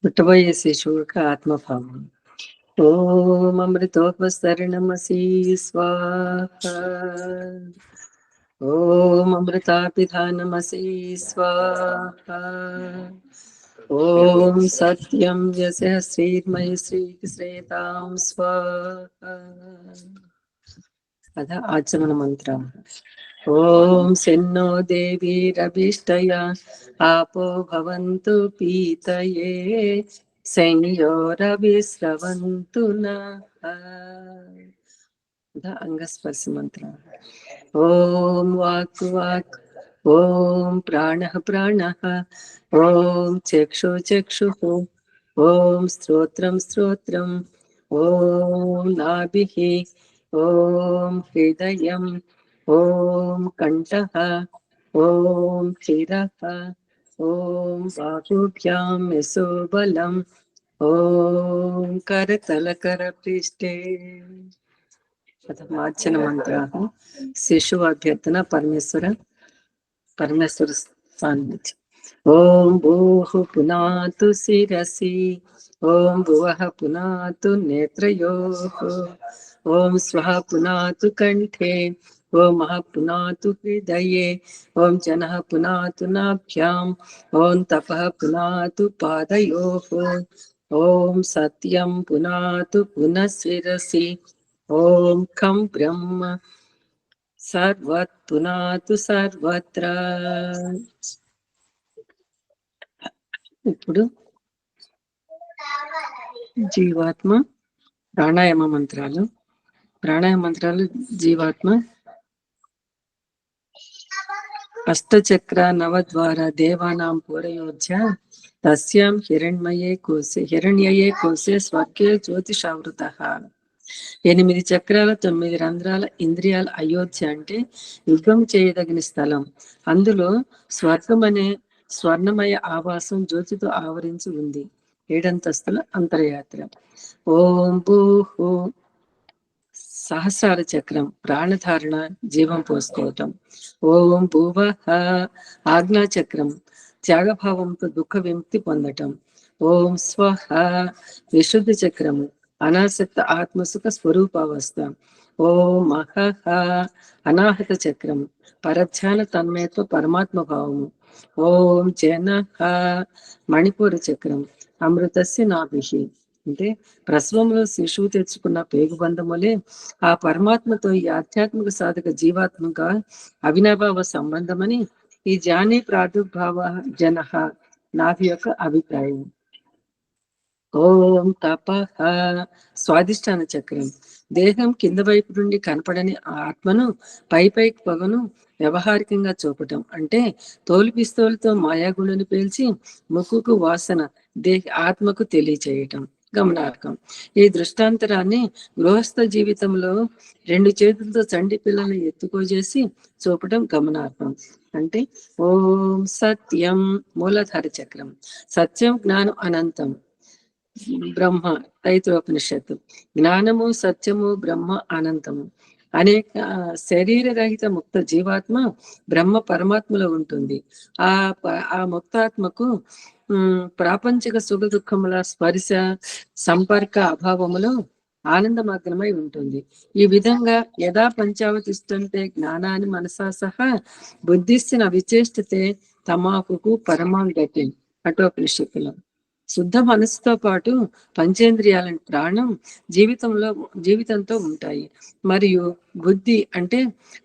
పుట్టబోయే శిశువుకి ఆత్మభావం. ఓం అమృతోపస్తరణమసి స్వాహ. ఓం అమృతాపిధానమసి స్వాహ. ఓం సత్యం యస్య శ్రీర్మయి శ్రీతాం స్వాహ. అద ఆచమన మంత్రం. ఓం శన్నో దేవీరభిష్టయ ఆపో భవంతు పీతయే సంయోరవిశ్రవంతు నః. అంగస్పర్శ మంత్రం. ఓం వాక్ వాక్, ఓం ప్రాణః ప్రాణః, ఓం చక్షు చక్షుః, ఓం శ్రోత్రం శ్రోత్రం, ఓం నాభిః, ఓం హృదయం, ఓం కంఠః, ఓం శిరః, ఓం బాహుభ్యాం యశోబలం, ఓం కరతలకరపృష్ఠే. మార్చన మంత్ర. శిశువు అభ్యర్థన పరమేశ్వర సాన్నిధ్యం. ఓం భూః పునాతు శిరసి ఓం భువః పునాతు నేత్రయోః ఓం స్వః పునాతు కంఠే ఓం మహః పునాతు హృదయే ఓం జనః పునాతు నాభ్యాం ఓం తపః పునాతు పాదయోః ఓం సత్యం పునాతు పునఃశిరసి ఓం ఖం బ్రహ్మ సర్వత్ పునాతు సర్వత్ర. ఇప్పుడు జీవాత్మ ప్రాణాయామ మంత్రాలు. జీవాత్మ అష్టచక్ర నవద్వార దేవానాం పూరయోధ్య తస్యాం హిరణ్యయే కోసే స్వర్గే జ్యోతిషావృతః. 8 చక్రాల 9 రంధ్రాల ఇంద్రియాల అయోధ్య అంటే యుద్ధం చేయదగిన స్థలం. అందులో స్వర్ణమయ ఆవాసం జ్యోతితో ఆవరించి ఉంది. 7 అంతస్తుల అంతర్యాత్ర. ఓం భూః సహస్రార చక్రం, ప్రాణధారణ, జీవం పోసుకోవటం. ఓం భువః ఆజ్ఞా చక్రం, త్యాగభావంతో దుఃఖ విముక్తి పొందటం. ఓం స్వః విశుద్ధి చక్రము, అనాసక్త ఆత్మసుఖ స్వరూపావస్థ. ఓం మహః అనాహత చక్రం, పరధ్యాన తన్మయత్వ పరమాత్మ భావము. ఓం జనః మణిపూర చక్రం, అమృతస్య నాభిః అంటే ప్రసవంలో శిశువు తెచ్చుకున్న పేగుబంధములే ఆ పరమాత్మతో ఈ ఆధ్యాత్మిక సాధక జీవాత్మక అవినాభావ సంబంధమని ఈ జానీ ప్రాదుర్భావ జనః నాభి యొక్క అభిప్రాయం. ఓం తపః స్వాదిష్టాన చక్రం, దేహం కింద వైపు నుండి కనపడని ఆత్మను పైకి పొగను వ్యవహారికంగా చూపటం. అంటే తోలు పిస్తోలుతో మాయాగుణుని పేల్చి ముక్కుకు వాసన ఆత్మకు తెలియచేయటం గమనార్హం. ఈ దృష్టాంతరాన్ని గృహస్థ జీవితంలో 2 చేతులతో చండి పిల్లల్ని ఎత్తుకోజేసి చూపటం గమనార్హం. అంటే ఓం సత్యం మూలధార చక్రం, సత్యం జ్ఞానం అనంతం బ్రహ్మ తైత్రోపనిషత్తు. జ్ఞానము సత్యము బ్రహ్మ అనంతము. అనేక శరీరరహిత ముక్త జీవాత్మ బ్రహ్మ పరమాత్మలో ఉంటుంది. ఆ ముక్తాత్మకు ప్రాపంచిక సుఖ దుఃఖముల స్పర్శ సంపర్క అభావములో ఆనందమగ్నమై ఉంటుంది. ఈ విధంగా యథా పంచావతిష్టంతే జ్ఞానాన్ని మనసా సహా బుద్ధిస్తిన విచేష్టతే తమాకుకు పరమాం గతి కఠోపనిషత్తులో. శుద్ధ మనసుతో పాటు పంచేంద్రియాల ప్రాణం జీవితంతో ఉంటాయి. మరియు బుద్ధి అంటే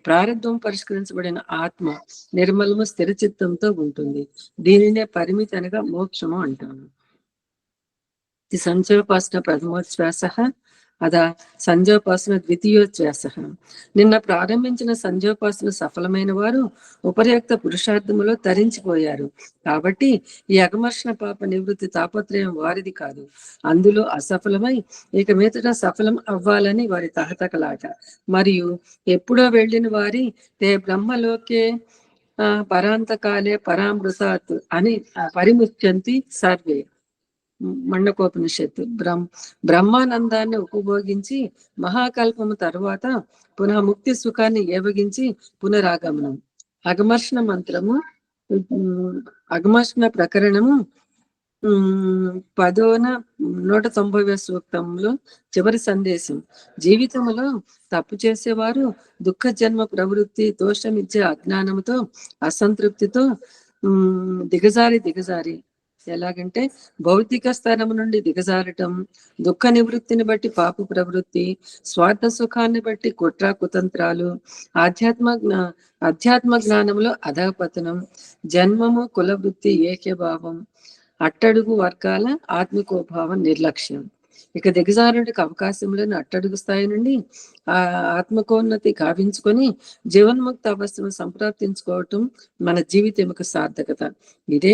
ప్రారంభం పరిష్కరించబడిన ఆత్మ నిర్మలము స్థిరచిత్తంతో ఉంటుంది. దీనినే పరిమితి అనగా మోక్షము అంటాము. ఇది సంచోపాసన ప్రథమోచ్ఛ్వాస అదా సంజోపాసన ద్వితీయోచ్ఛ్వాస. నిన్న ప్రారంభించిన సంజోపాసన సఫలమైన వారు ఉపర్యుక్త పురుషార్థములో తరించిపోయారు. కాబట్టి ఈ అగమర్షణ పాప నివృత్తి తాపత్రయం వారిది కాదు. అందులో అసఫలమై ఇక మీదట సఫలం అవ్వాలని వారి తహతకలాట. మరియు ఎప్పుడో వెళ్ళిన వారి తే బ్రహ్మలోకే పరాంతకాలే పరామృతాత్ అని పరిముచ్యంతి సర్వే మండకోపనిషత్తు. బ్రహ్మానందాన్ని ఉపభోగించి మహాకల్పము తరువాత పునః ముక్తి సుఖాన్ని ఏవగించి పునరాగమనం. అగమర్షణ మంత్రము అగమర్షణ ప్రకరణము 190వ సూక్తంలో చివరి సందేశం. జీవితంలో తప్పు చేసేవారు దుఃఖ జన్మ ప్రవృత్తి దోషమిచ్చే అజ్ఞానంతో అసంతృప్తితో దిగజారి ఎలాగంటే భౌతిక స్థానం నుండి దిగజారటం, దుఃఖ నివృత్తిని బట్టి పాప ప్రవృత్తి, స్వార్థ సుఖాన్ని బట్టి కుట్ర కుతంత్రాలు, అధ్యాత్మ జ్ఞానంలో అధపతనం, జన్మము కులవృత్తి ఏకభావం, అట్టడుగు వర్గాల ఆత్మికోభావం నిర్లక్ష్యం. ఇక దిగజారుడికి అవకాశం లేని అట్టడుగు స్థాయి నుండి ఆ ఆత్మకోన్నతి గావించుకొని జీవన్ముక్త అవస్థను సంప్రాప్తించుకోవటం మన జీవితముకు సార్థకత. ఇదే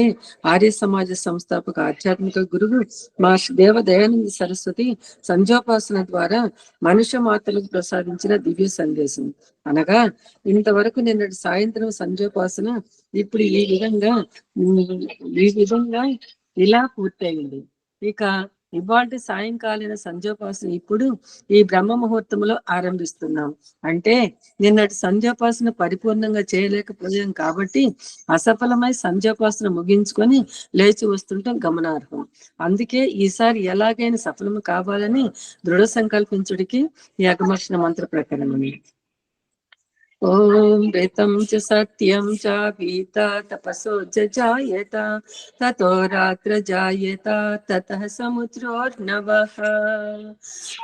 ఆర్య సమాజ సంస్థాపక ఆధ్యాత్మిక గురువు మహర్షి దేవ దయానంద సరస్వతి సంజోపాసన ద్వారా మనుష్య మాత్రలకు ప్రసాదించిన దివ్య సందేశం. అనగా ఇంతవరకు నిన్నటి సాయంత్రం సంజోపాసన ఇప్పుడు ఈ విధంగా ఇలా పూర్తయింది. ఇక ఇవాళ సాయంకాలీన సంధ్యోపాసన ఇప్పుడు ఈ బ్రహ్మ ముహూర్తంలో ఆరంభిస్తున్నాం. అంటే నిన్నటి సంధ్యోపాసన పరిపూర్ణంగా చేయలేకపోయాం కాబట్టి అసఫలమై సంధ్యోపాసన ముగించుకొని లేచి వస్తుంటాం గమనార్హం. అందుకే ఈసారి ఎలాగైనా సఫలము కావాలని దృఢ సంకల్పించుడికి ఈ అగమర్షణ మంత్ర ప్రకరణం. ఓం ऋतं च सत्यं च पीता तपसो जजायत ततो रात्र जायत ततः समुद्रोर्नवः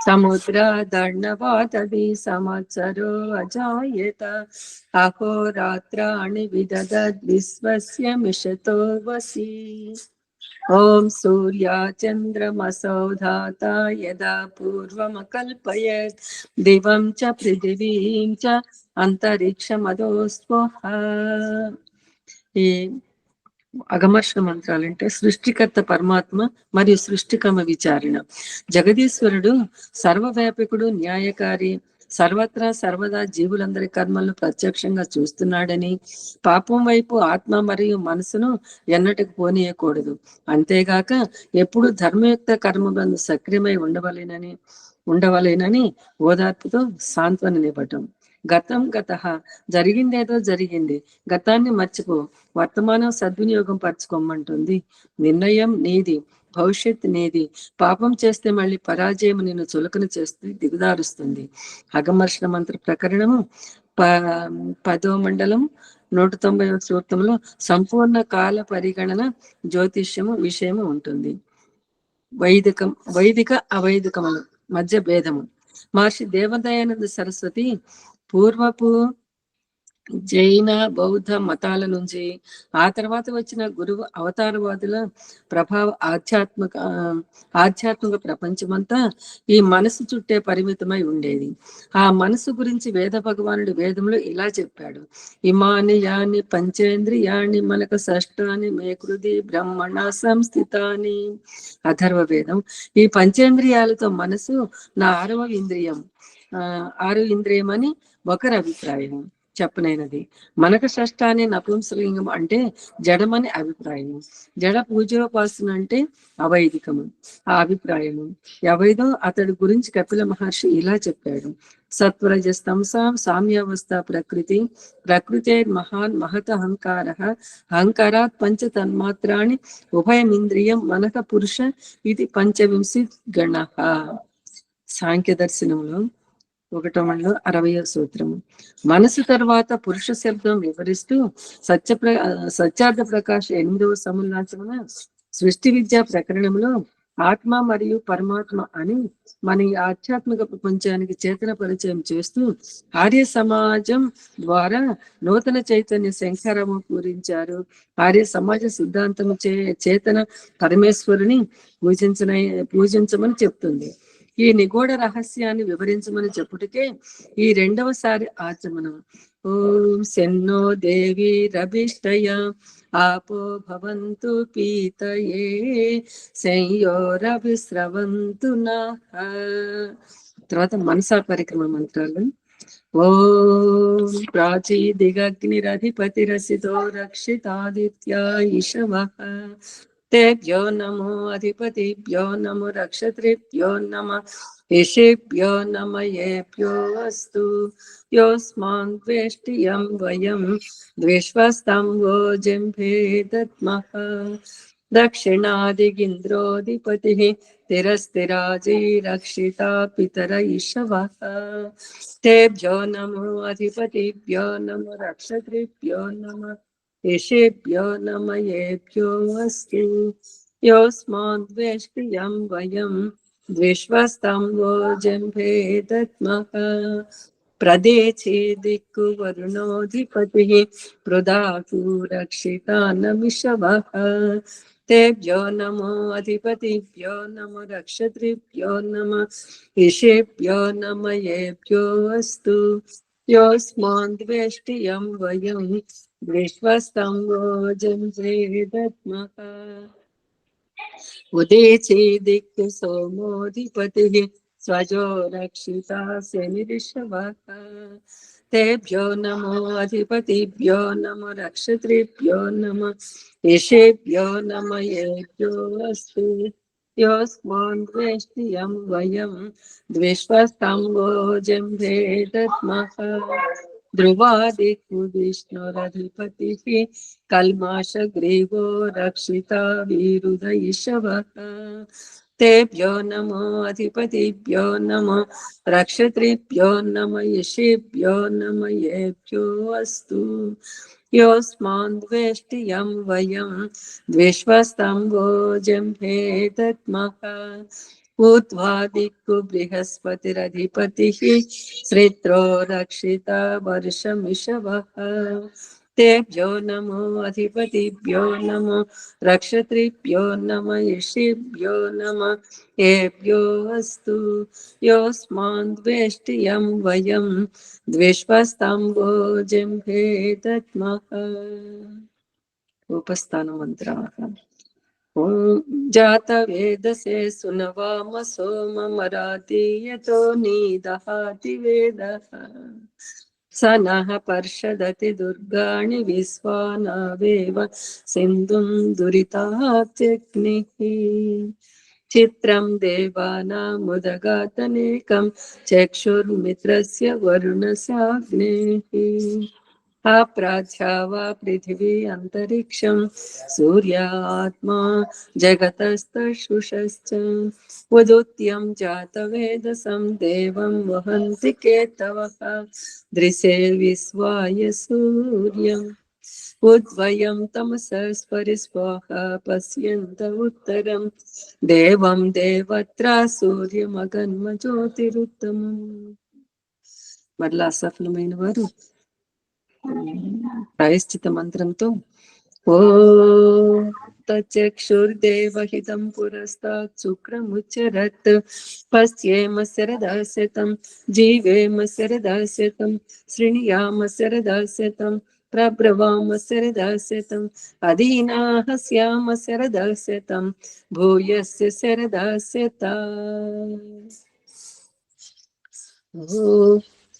समुद्रादर्णवादपि संवत्सरो अजायत अहोरात्राणि विदधद् विश्वस्य मिषतो वसि ओम सूर्या चंद्रमसौ धाता यदा पूर्वमकल्पयत् दिवं च पृथिवीं च అంతరిక్షమదోస్వహ. ఈ అగమర్షణ మంత్రాలు అంటే సృష్టికర్త పరమాత్మ మరియు సృష్టికర్మ విచారణ. జగదీశ్వరుడు సర్వవ్యాపకుడు, న్యాయకారి, సర్వత్రా సర్వదా జీవులందరి కర్మలను ప్రత్యక్షంగా చూస్తున్నాడని, పాపం వైపు ఆత్మ మరియు మనసును ఎన్నటికి పోనీయకూడదు, అంతేగాక ఎప్పుడు ధర్మయుక్త కర్మలను సక్రియమై ఉండవలేనని ఓదార్పుతో సాంత్వననివ్వటం. గతం గతః, జరిగిందేదో జరిగింది, గతాన్ని మర్చిపో, వర్తమానం సద్వినియోగం పరచుకోమంటుంది. నిర్ణయం నీది, భవిష్యత్ నీది. పాపం చేస్తే మళ్ళీ పరాజయం నిన్ను చులకన చేస్తూ దిగదారుస్తుంది. అగమర్షణ మంత్ర ప్రకరణము 10వ మండలం 190వ సూక్తంలో సంపూర్ణ కాల పరిగణన జ్యోతిష్యము విషయము ఉంటుంది. వైదిక అవైదికముల మధ్య భేదము. మహర్షి దేవదయానంద సరస్వతి పూర్వపు జైన బౌద్ధ మతాల నుంచి ఆ తర్వాత వచ్చిన గురువు అవతారవాదుల ప్రభావ ఆధ్యాత్మిక ప్రపంచమంతా ఈ మనసు చుట్టే పరిమితమై ఉండేది. ఆ మనసు గురించి వేద భగవానుడు వేదంలో ఇలా చెప్పాడు: ఇమాని యాని పంచేంద్రియాణి మనకు షష్టాని మే కృది బ్రహ్మణ సంస్థితాని. అథర్వ వేదం. ఈ పంచేంద్రియాలతో మనసు నా 6వ ఇంద్రియం, 6 ఇంద్రియం అని ఒకరి అభిప్రాయం చెప్పనైనది. మనక షష్టాన్ని నపుంసలింగం అంటే జడమని అభిప్రాయం. జడ పూజోపాసన అంటే అవైదికము ఆ అభిప్రాయము. అవైదో అతడి గురించి కపిల మహర్షి ఇలా చెప్పాడు: సత్వరజస్తంసాం సామ్యావస్థ ప్రకృతే మహాన్ మహత అహంకారాత్ పంచ తన్మాత్రాన్ని ఉభయమింద్రియం మనక పురుష ఇది 25 గణ. సాంఖ్య దర్శనంలో 1వ 60వ సూత్రము. మనసు తర్వాత పురుష శబ్దం వివరిస్తూ సత్యార్థ ప్రకాశ 8వ సముల్లాసమున సృష్టి విద్యా ప్రకరణంలో ఆత్మ మరియు పరమాత్మ అని మన ఈ ఆధ్యాత్మిక ప్రపంచానికి చేతన పరిచయం చేస్తూ ఆర్య సమాజం ద్వారా నూతన చైతన్య శంకరము పూరించారు. ఆర్య సమాజ సిద్ధాంతము చేతన పరమేశ్వరుని పూజించమని చెప్తుంది. ఈ నిగూఢ రహస్యాన్ని వివరించమని చెప్పుటకే ఈ 2వసారి ఆచమనం. ఓం శన్నో దేవి రభిష్టయ ఆపో భవంతు పీతయే సంయోరవిస్రవంతు నః. తర్వాత మనసా పరిక్రమ మంత్రాలు. ఓం ప్రాచీదిగగ్నిరధిపతిరసితో రక్షితాదిత్యా ఈశవః. तेभ्यो नमो अधिपतिभ्यो नमो रक्षत्रिभ्यो नमः ऋषिभ्यो नमः येभ्यो अस्तु योऽस्मान् द्वेष्टियं वयं द्विष्वस्तं वो जिह्वे दद्मः. दक्षिणादिगिन्द्रोऽधिपतिः तिरस्तिराजी रक्षिता पितर ईशवः. तेभ्यो नमो अधिपतिभ्यो नमो रक्षत्रिभ्यो नमः ऋषिभ्यो नमः येभ्यो अस्तु योऽस्मान् द्वेष्टियं वयं द्विष्वस्तं वो जिह्वे दद्मः. प्रदेशे दिक्कु वरुणोऽधिपतिः पृदातु रक्षितानमिषवः. तेभ्यो नमो अधिपतिभ्यो नमो रक्षत्रिभ्यो नमः ऋषिभ्यो नमः येभ्यो अस्तु योऽस्मान् द्वेष्टियं वयं विश्वस्तं वो जिह्वे दद्मः. उदेचे दिक्कु सोमोऽधिपतिः स्वजो रक्षिता शनिरिषवः. तेभ्यो नमो अधिपतिभ्यो नमो रक्षत्रिभ्यो नमः ऋषिभ्यो नमः येभ्यो अस्तु योऽस्मान् द्वेष्टि यं वयं द्विष्वस्तम्भोजम्भे दद्मः ध्रुवादिक् विष्णुरधिपतिः कल्माषग्रीवो रक्षिता वीरुदयिषवः तेभ्यो नमो अधिपतिभ्यो नमो रक्षत्रिभ्यो नम यशेभ्यो नम येभ्यो अस्तु योऽस्मान् द्वेष्टि यं वयं द्विष्वस्तम्भोजम्भे दद्मः ऊर्ध्वादिक् बृहस्पतिरधिपतिः श्रित्रो रक्षिता वर्षमिषवः तेभ्यो नमो अधिपतिभ्यो नमो रक्षत्रिभ्यो नम यशेभ्यो नम येभ्यो अस्तु योऽस्मान् द्वेष्टि यं वयं द्विष्वस्तम्भोजम्भे दद्मः उपस्थान मन्त्राः ॐ जातवेदसे सुनवाम सोममरातीयतो निदहाति वेदः स नः पर्षदति दुर्गाणि विश्वानावेव सिन्धुं दुरितात्यग्निः चित्रं देवानामुदगातनेकं चक्षुर्मित्रस्य वरुणस्याग्नेः अप्राध्या वा पृथिवी अन्तरिक्षं सूर्यात्मा जगतस्तशुषश्च उदुत्यं जातवेदसं देवं वहन्ति केतवः दृशे विश्वाय सूर्यम् उद्वयं तमसः स्परिस्वाहा पश्यन्त उत्तरं देवं देवत्रा सूर्यमगन्म ज्योतिरुत्तमम् మరలా అసఫలమైన వారు ప్రాయశ్చిత మంత్రంతో ఓం తచక్షుర్దేవహితం పురస్తాత్ శుక్రముచ్చరత్ పశ్యేమ శరదాస్యతం జీవేమ శరదాస్యతం శృణుయామ శరదాస్యతం ప్రబ్రవామ శరదాస్యతం అధీనాః స్యామ శరదాస్యతం భూయస్య శరదాస్యత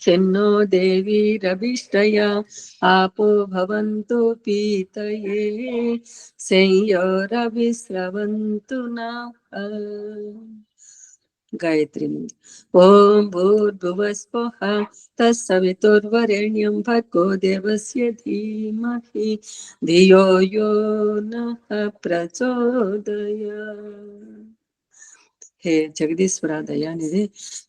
शन्नो देवीरभिष्टया आपो भवन्तु पीतये संयोरविस्रवन्तु नः गायत्री ॐ भूर्भुवस्वः तत्सवितुर्वरेण्यं भर्गो देवस्य धीमहि धियो यो नः प्रचोदयात् హే జగదీశ్వర దయానిధి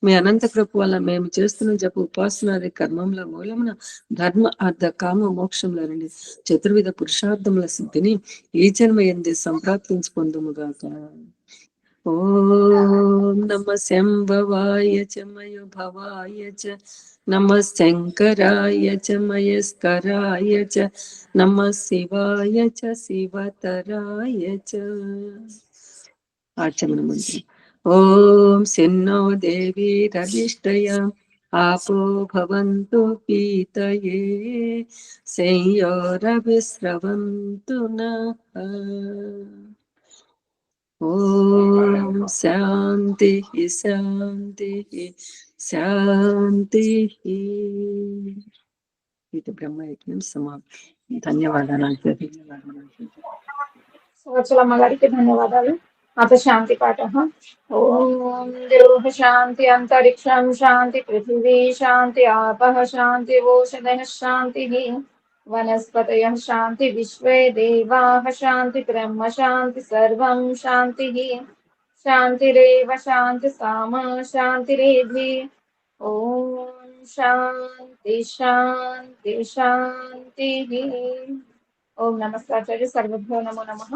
మీ అనంత కృప వల్ల మేము చేస్తున్న జప ఉపాసనాది కర్మముల మూలమున ధర్మ అర్థ కామ మోక్షముల నుండి చతుర్విధ పురుషార్థముల సిద్ధిని ఈ జన్మ ఎందు సంప్రాప్తించి పొందుముగాక. ఓం నమ శంభవాయ చ మయోభవాయ చ నమ శంకరాయ చ మయస్కరాయ చ నమ శివాయ చ శివతరాయ చ. ఆచమన మంత్రం. ఓం సిన్నో దేవీరభిష్టయా आपो भवन्तु पीतये संयोरविस्रवन्तु नः. ఓం శాంతి శాంతి శాంతి. ఇది బ్రహ్మయజ్ఞం సమాప్తి. ధన్యవాదాలు. సువత్సలమ్మ గారికి ధన్యవాదాలు. అత శాంతి పాఠ. ఓం దేవ శాంతి అంతరిక్షం శాంతి పృథివీ శాంతి ఆపః శాంతి ఓషధః శాంతి వనస్పతయః శాంతి విశ్వే దేవాః శాంతి బ్రహ్మ శాంతి సర్వం శాంతి శాంతిరేవ శాంతి సామా శాంతిరేధి. ఓం శాంతి శాంతి శాంతి. ఓం నమస్కారాచార్య సర్వభ్యో నమో నమః.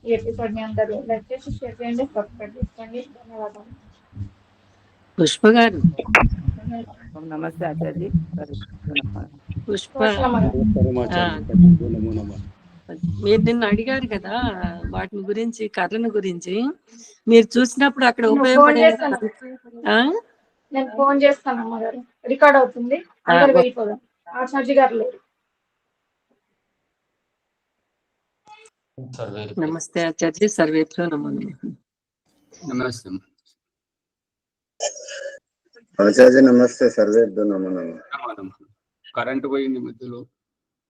ఈ ఎపిసోడ్ ని అందరూ లైక్ చేసి షేర్ చేయండి, సబ్స్క్రైబ్ చేసుకోండి. ధన్యవాదాలు. పుష్ప గారు. నమస్తే ఆచార్య. పుష్ప సువత్సలమ్మ గారు. మీరు నిన్న అడిగారు కదా వాటిని గురించి, కర్రల గురించి. మీరు చూసినప్పుడు అక్కడ నేను ఉపయోగపడే నేను ఫోన్ చేస్తాను అమ్మగారు. రికార్డ్ అవుతుంది. అందరు వెళ్ళిపోదాం. ఆచార్య గారు లేరు. నమస్తే ఆచార్య. సర్వేభ్యో నమో నమః. నమస్తే ఆచార్య నమస్తే. సర్వేభ్యో నమో నమః. కరెంటు పోయింది మధ్యలో.